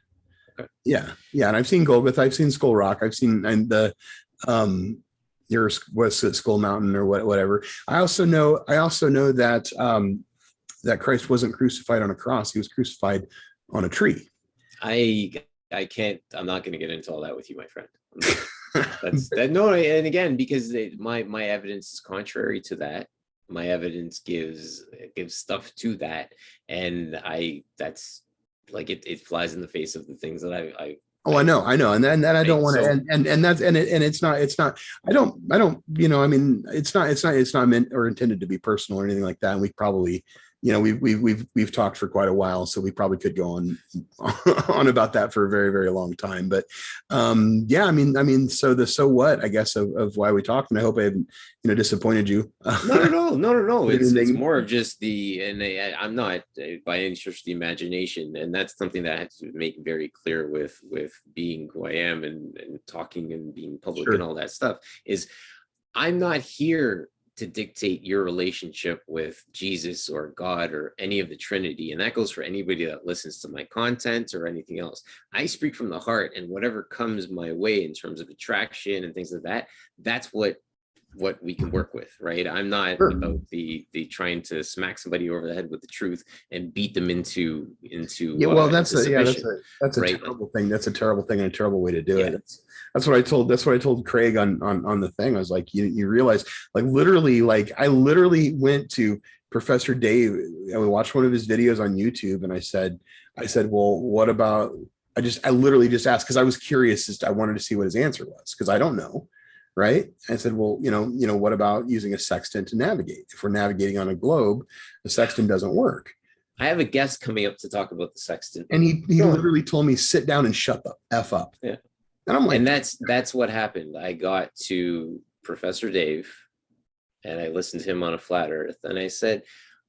Okay. Yeah. And I've seen Golgotha. I've seen Skull Rock. I've seen the was it Skull Mountain or whatever. I also know that that Christ wasn't crucified on a cross. He was crucified on a tree. I can't. I'm not going to get into all that with you, my friend. No. And again, because my evidence is contrary to that. My evidence gives stuff to that, and that's like it flies in the face of the things that I know, and then I don't want to, and that's it's not. I don't. I mean, it's not meant or intended to be personal or anything like that. And we probably, we've talked for quite a while, so we probably could go on about that for a very, very long time. But yeah, I mean, so what, I guess, of why we talked, and I hope I haven't disappointed you. Not at all. No. It's more of just I'm not by any stretch of the imagination, and that's something that I have to make very clear with being who I am and talking and being public. Sure. And all that stuff is I'm not here to dictate your relationship with Jesus or God or any of the Trinity. And that goes for anybody that listens to my content or anything else. I speak from the heart, and whatever comes my way in terms of attraction and things like that, that's what we can work with, right? I'm not about the trying to smack somebody over the head with the truth and beat them into well, that's a right? Terrible thing. That's a terrible thing and a terrible way to do it. That's what I told Craig on the thing. I was like, you realize, like, literally, like I literally went to Professor Dave and we watched one of his videos on YouTube, and I said, well, what about, I literally just asked, because I was curious, I wanted to see what his answer was, because I don't know. Right. I said, well, what about using a sextant to navigate? If we're navigating on a globe, the sextant doesn't work. I have a guest coming up to talk about the sextant. And he literally told me, sit down and shut the F up. Yeah. And I'm like, and that's what happened. I got to Professor Dave and I listened to him on a flat earth, and I said,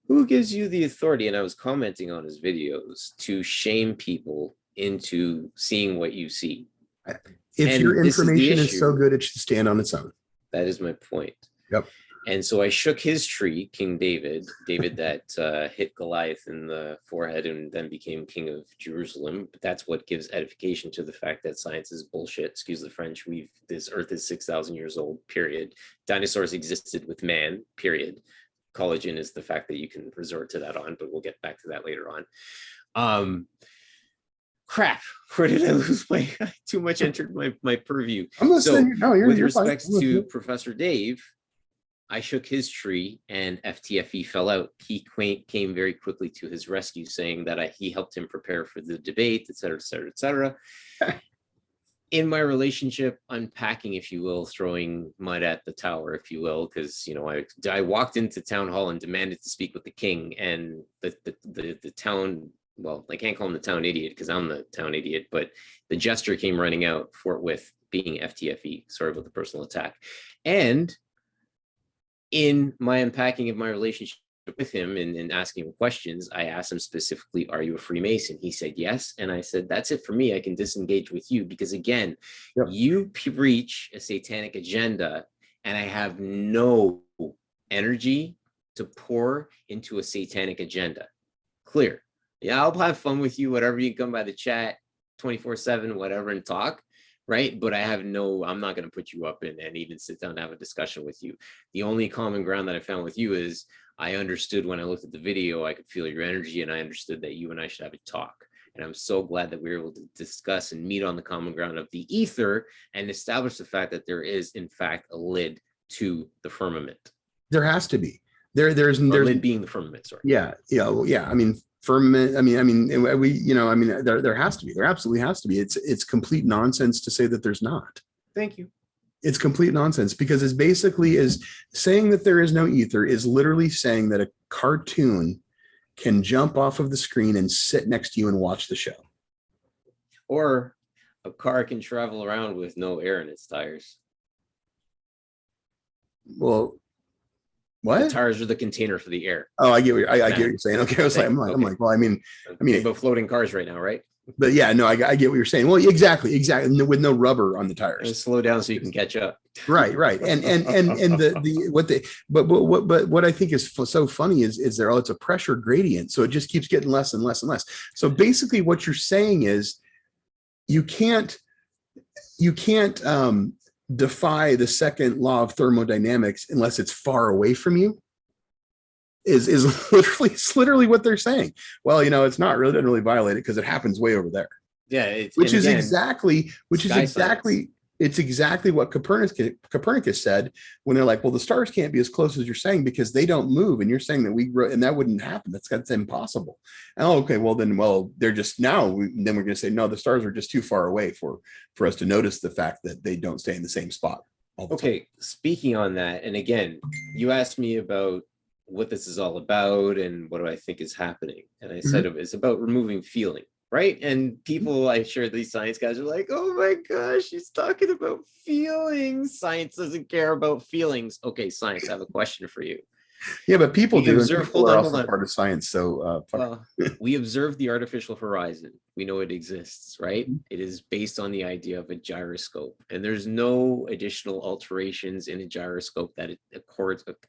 who gives you the authority? And I was commenting on his videos to shame people into seeing what you see. If And your this is the information is so issue. good, it should stand on its own. That is my point. Yep. And so I shook his tree, King David, that hit Goliath in the forehead and then became king of Jerusalem. But that's what gives edification to the fact that science is bullshit. Excuse the French. This earth is 6,000 years old, period. Dinosaurs existed with man, period. Collagen is the fact that you can resort to that on, but we'll get back to that later on. Crap, where did I lose my, too much entered my purview. I'm listening. No, With you're fine. respect I'm listening. to Professor Dave, I shook his tree and FTFE fell out. He came very quickly to his rescue, saying that he helped him prepare for the debate, et cetera, et cetera, et cetera. In my relationship, unpacking, if you will, throwing mud at the tower, if you will, because I walked into town hall and demanded to speak with the king, and the town. Well, I can't call him the town idiot because I'm the town idiot, but the jester came running out forthwith, being FTFE, sorry about the personal attack. And in my unpacking of my relationship with him and asking him questions, I asked him specifically, are you a Freemason? He said yes. And I said, that's it for me. I can disengage with you because, again, you preach a satanic agenda and I have no energy to pour into a satanic agenda. Clear. Yeah, I'll have fun with you, whatever. You can come by the chat 24/7, whatever, and talk. Right. But I'm not going to put you up and even sit down and have a discussion with you. The only common ground that I found with you is I understood when I looked at the video, I could feel your energy and I understood that you and I should have a talk. And I'm so glad that we were able to discuss and meet on the common ground of the ether and establish the fact that there is, in fact, a lid to the firmament. There has to be. There's lid being the firmament. Sorry. Yeah. I mean, firmament. I mean, there has to be. There absolutely has to be. It's complete nonsense to say that there's not. Thank you. It's complete nonsense because it's basically is saying that there is no ether is literally saying that a cartoon can jump off of the screen and sit next to you and watch the show. Or a car can travel around with no air in its tires. Well, what? The tires are the container for the air. Oh, I get what you're saying. Okay, I'm like, well, I mean, about floating cars right now, right? But yeah, no, I get what you're saying. Well, exactly, with no rubber on the tires. And slow down so you can catch up. Right, and what I think is so funny is it's a pressure gradient, so it just keeps getting less and less and less. So basically, what you're saying is you can't defy the second law of thermodynamics unless it's far away from you. Is literally what they're saying. Well, it's not really, doesn't really violate it because it happens way over there. Yeah, which is exactly what Copernicus said when they're like, well, the stars can't be as close as you're saying because they don't move, and you're saying that and that wouldn't happen. That's impossible. Oh, okay, they're just then we're going to say no, the stars are just too far away for us to notice the fact that they don't stay in the same spot all the time. Speaking on that, and again, you asked me about what this is all about and what do I think is happening, and I said it's about removing feeling. Right. And people, I'm sure these science guys are like, oh my gosh, he's talking about feelings. Science doesn't care about feelings. Okay, science, I have a question for you. Yeah, but people do. Hold on. Part of science. So we observe the artificial horizon. We know it exists, right? It is based on the idea of a gyroscope, and there's no additional alterations in a gyroscope that it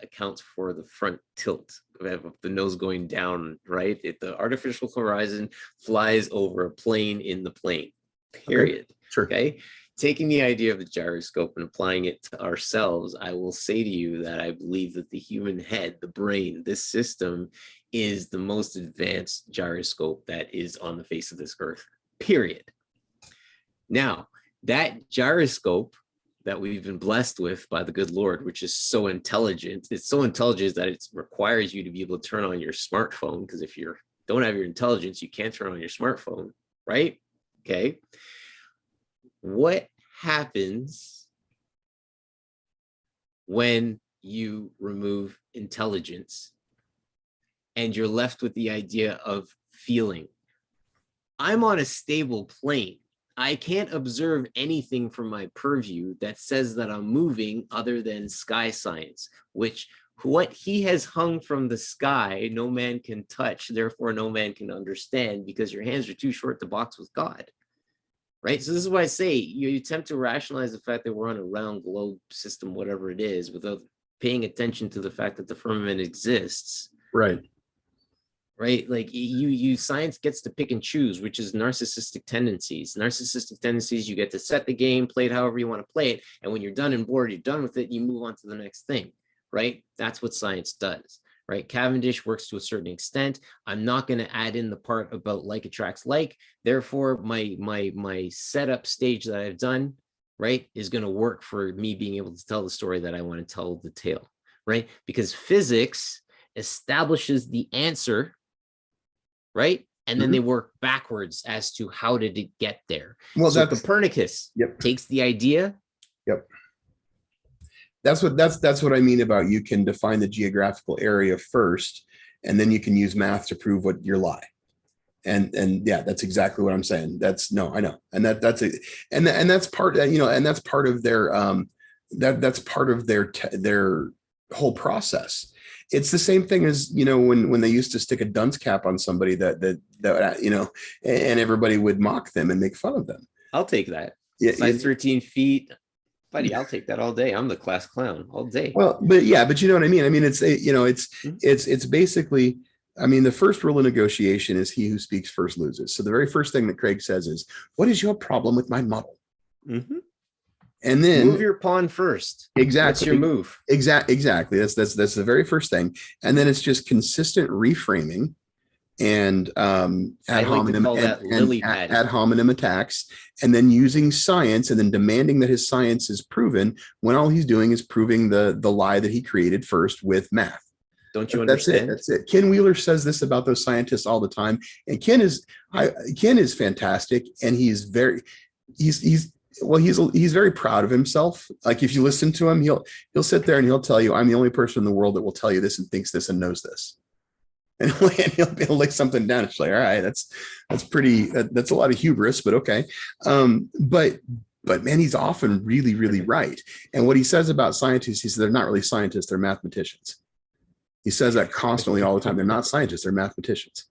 accounts for the front tilt of the nose going down, right? The artificial horizon flies over a plane in the plane, period. Okay. Sure. Okay. Taking the idea of the gyroscope and applying it to ourselves, I will say to you that I believe that the human head, the brain, this system is the most advanced gyroscope that is on the face of this earth, period. Now, that gyroscope that we've been blessed with by the good Lord, which is so intelligent, it's so intelligent that it requires you to be able to turn on your smartphone, because if you don't have your intelligence, you can't turn on your smartphone, right? Okay. What happens when you remove intelligence and you're left with the idea of feeling? I'm on a stable plane. I can't observe anything from my purview that says that I'm moving other than sky science, which what he has hung from the sky, no man can touch, therefore no man can understand, because your hands are too short to box with God. right? So this is why I say you attempt to rationalize the fact that we're on a round globe system, whatever it is, without paying attention to the fact that the firmament exists. Right. Right? Like you science gets to pick and choose, which is narcissistic tendencies. Narcissistic tendencies, you get to set the game, play it however you want to play it. And when you're done and bored, you're done with it, you move on to the next thing, right? That's what science does, right? Cavendish works to a certain extent. I'm not going to add in the part about like attracts like. Therefore, my setup stage that I've done, right, is going to work for me being able to tell the story that I want to tell the tale, right? Because physics establishes the answer, right? And then they work backwards as to how did it get there. Well, so that's Copernicus takes the idea. Yep. That's what I mean about you can define the geographical area first, and then you can use math to prove what your lie. And yeah, that's exactly what I'm saying. That's no, I know. And that's it. And that's part, you know, and that's part of their that's part of their whole process. It's the same thing as, you know, when they used to stick a dunce cap on somebody that you know, and everybody would mock them and make fun of them. I'll take that. Yeah, Size 13 feet. Buddy, I'll take that all day. I'm the class clown all day. Well, but yeah, but you know what I mean? I mean, it's, you know, it's basically, I mean, the first rule of negotiation is he who speaks first loses. So the very first thing that Craig says is, what is your problem with my model? Mm-hmm. And then move your pawn first. Exactly. That's your move. Exactly. That's the very first thing. And then it's just consistent reframing and ad hominem attacks, and then using science and then demanding that his science is proven when all he's doing is proving the lie that he created first with math. Don't you understand? That's it. Ken Wheeler says this about those scientists all the time. And Ken is fantastic. And he's very proud of himself. Like if you listen to him, he'll sit there and he'll tell you, I'm the only person in the world that will tell you this and thinks this and knows this. And he'll lay something down. It's like, all right, that's a lot of hubris, but okay. But man, he's often really, really right. And what he says about scientists, he says they're not really scientists, they're mathematicians. He says that constantly all the time. They're not scientists, they're mathematicians.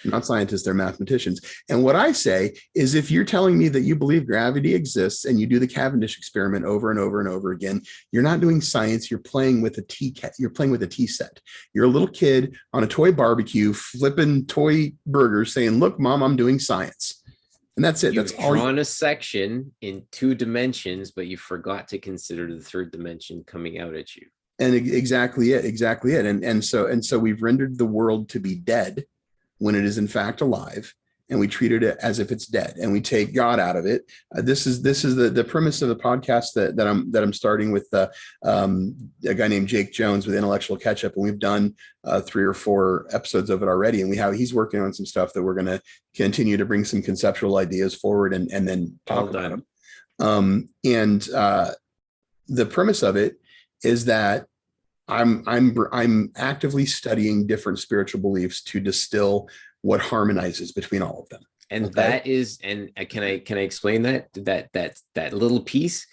They're not scientists, they're mathematicians. And what I say is, if you're telling me that you believe gravity exists and you do the Cavendish experiment over and over and over again, you're not doing science, you're playing with a tea set. You're a little kid on a toy barbecue flipping toy burgers saying, look, mom, I'm doing science. And that's it. You've that's all. Drawn a section in 2 dimensions, but you forgot to consider the 3rd dimension coming out at you. And exactly it. And so we've rendered the world to be dead when it is in fact alive, and we treated it as if it's dead, and we take God out of it. This is the premise of the podcast that I'm starting with a guy named Jake Jones with Intellectual Ketchup, and we've done 3 or 4 episodes of it already, and he's working on some stuff that we're going to continue to bring some conceptual ideas forward and then talk about them. The premise of it is that I'm actively studying different spiritual beliefs to distill what harmonizes between all of them. And that is, and can I explain that little piece?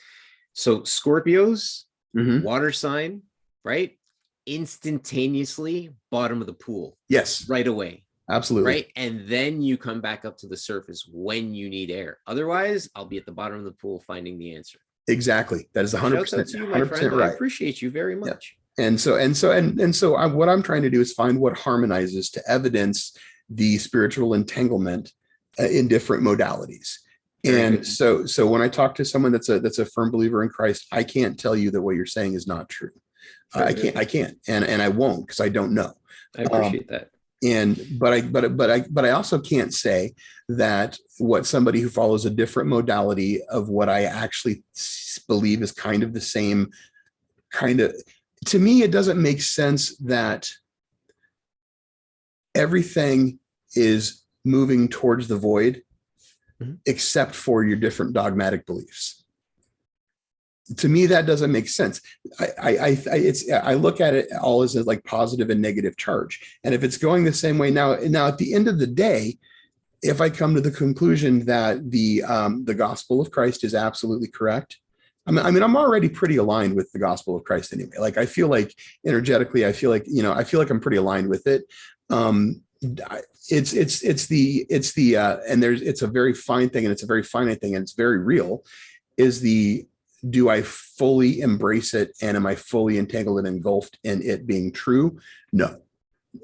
So Scorpios, water sign, right? Instantaneously bottom of the pool. Yes. Right away. Absolutely. Right. And then you come back up to the surface when you need air. Otherwise, I'll be at the bottom of the pool finding the answer. Exactly. That is 100% right. I appreciate you very much. Yeah. And so what I'm trying to do is find what harmonizes to evidence the spiritual entanglement in different modalities. And so when I talk to someone that's a firm believer in Christ, I can't tell you that what you're saying is not true. I can't, and I won't, because I don't know. I appreciate that. But I also can't say that what somebody who follows a different modality of what I actually believe is kind of the same kind of. To me, it doesn't make sense that everything is moving towards the void, except for your different dogmatic beliefs. To me, that doesn't make sense. I look at it all as like positive and negative charge. And if it's going the same way now at the end of the day, if I come to the conclusion that the gospel of Christ is absolutely correct, I mean, I'm already pretty aligned with the gospel of Christ anyway. Like, I feel like energetically, I feel like I'm pretty aligned with it. and it's a very fine thing, and it's a very finite thing, and it's very real, is the, do I fully embrace it, and am I fully entangled and engulfed in it being true? No.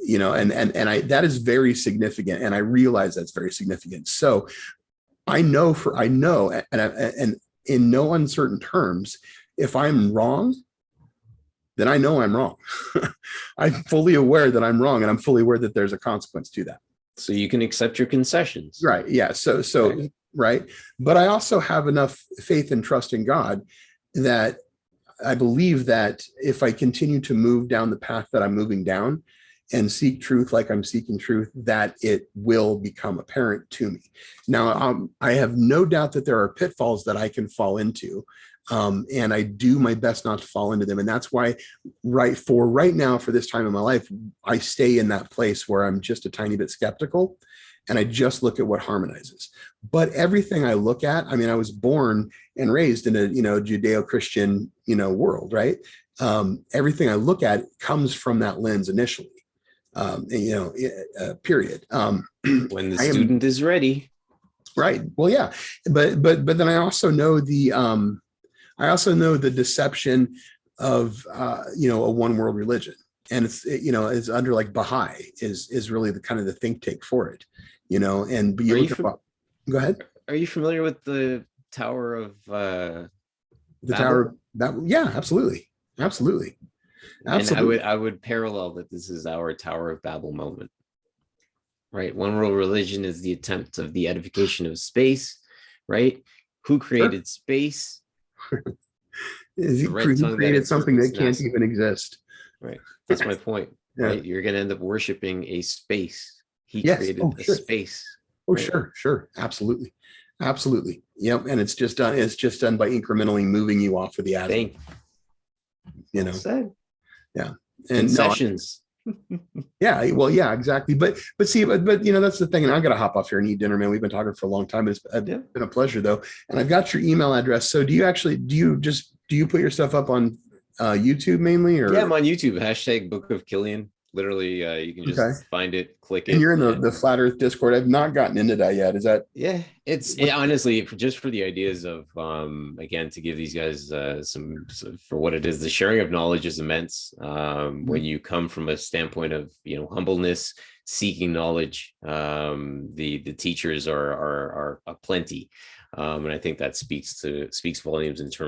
And I, that is very significant, and I realize that's very significant. So I know, and in no uncertain terms, if I'm wrong, then I know I'm wrong. I'm fully aware that I'm wrong, and I'm fully aware that there's a consequence to that. So you can accept your concessions. Right. Yeah. So, Right. right. But I also have enough faith and trust in God that I believe that if I continue to move down the path that I'm moving down and seek truth like I'm seeking truth, that it will become apparent to me. Now, I have no doubt that there are pitfalls that I can fall into. And I do my best not to fall into them. And that's why right now, for this time in my life, I stay in that place where I'm just a tiny bit skeptical, and I just look at what harmonizes. But everything I look at, I mean, I was born and raised in a, Judeo-Christian, world, right? Everything I look at comes from that lens initially, period. When the student is ready. Right. Well, yeah, but then I also know the deception of a one world religion, and it's under like Baha'i is really the kind of the think tank for it, and but go ahead. Are you familiar with the Tower of the Tower? Yeah, absolutely. And I would parallel that this is our Tower of Babel moment. Right. One world religion is the attempt of the edification of space, right? Who created space? Is he created something that can't even exist? Right. That's my point. Yeah. Right. You're going to end up worshiping a space. He Yes. created a Sure. space. Oh, right? sure. Absolutely. Yep. And it's just done by incrementally moving you off of the atom. Said. Yeah. And concessions. Yeah, well, yeah, exactly. But see, but that's the thing. And I got to hop off here and eat dinner, man. We've been talking for a long time. It's been a pleasure, though. And I've got your email address. So do you put your stuff up on YouTube mainly, or? Yeah, I'm on YouTube. # Book of Killian. Literally, you can just find it, click it. And you're in the Flat Earth Discord. I've not gotten into that yet. Is that? Yeah, it's honestly just for the ideas of again, to give these guys some for what it is. The sharing of knowledge is immense when you come from a standpoint of humbleness, seeking knowledge. The teachers are aplenty, and I think that speaks volumes in terms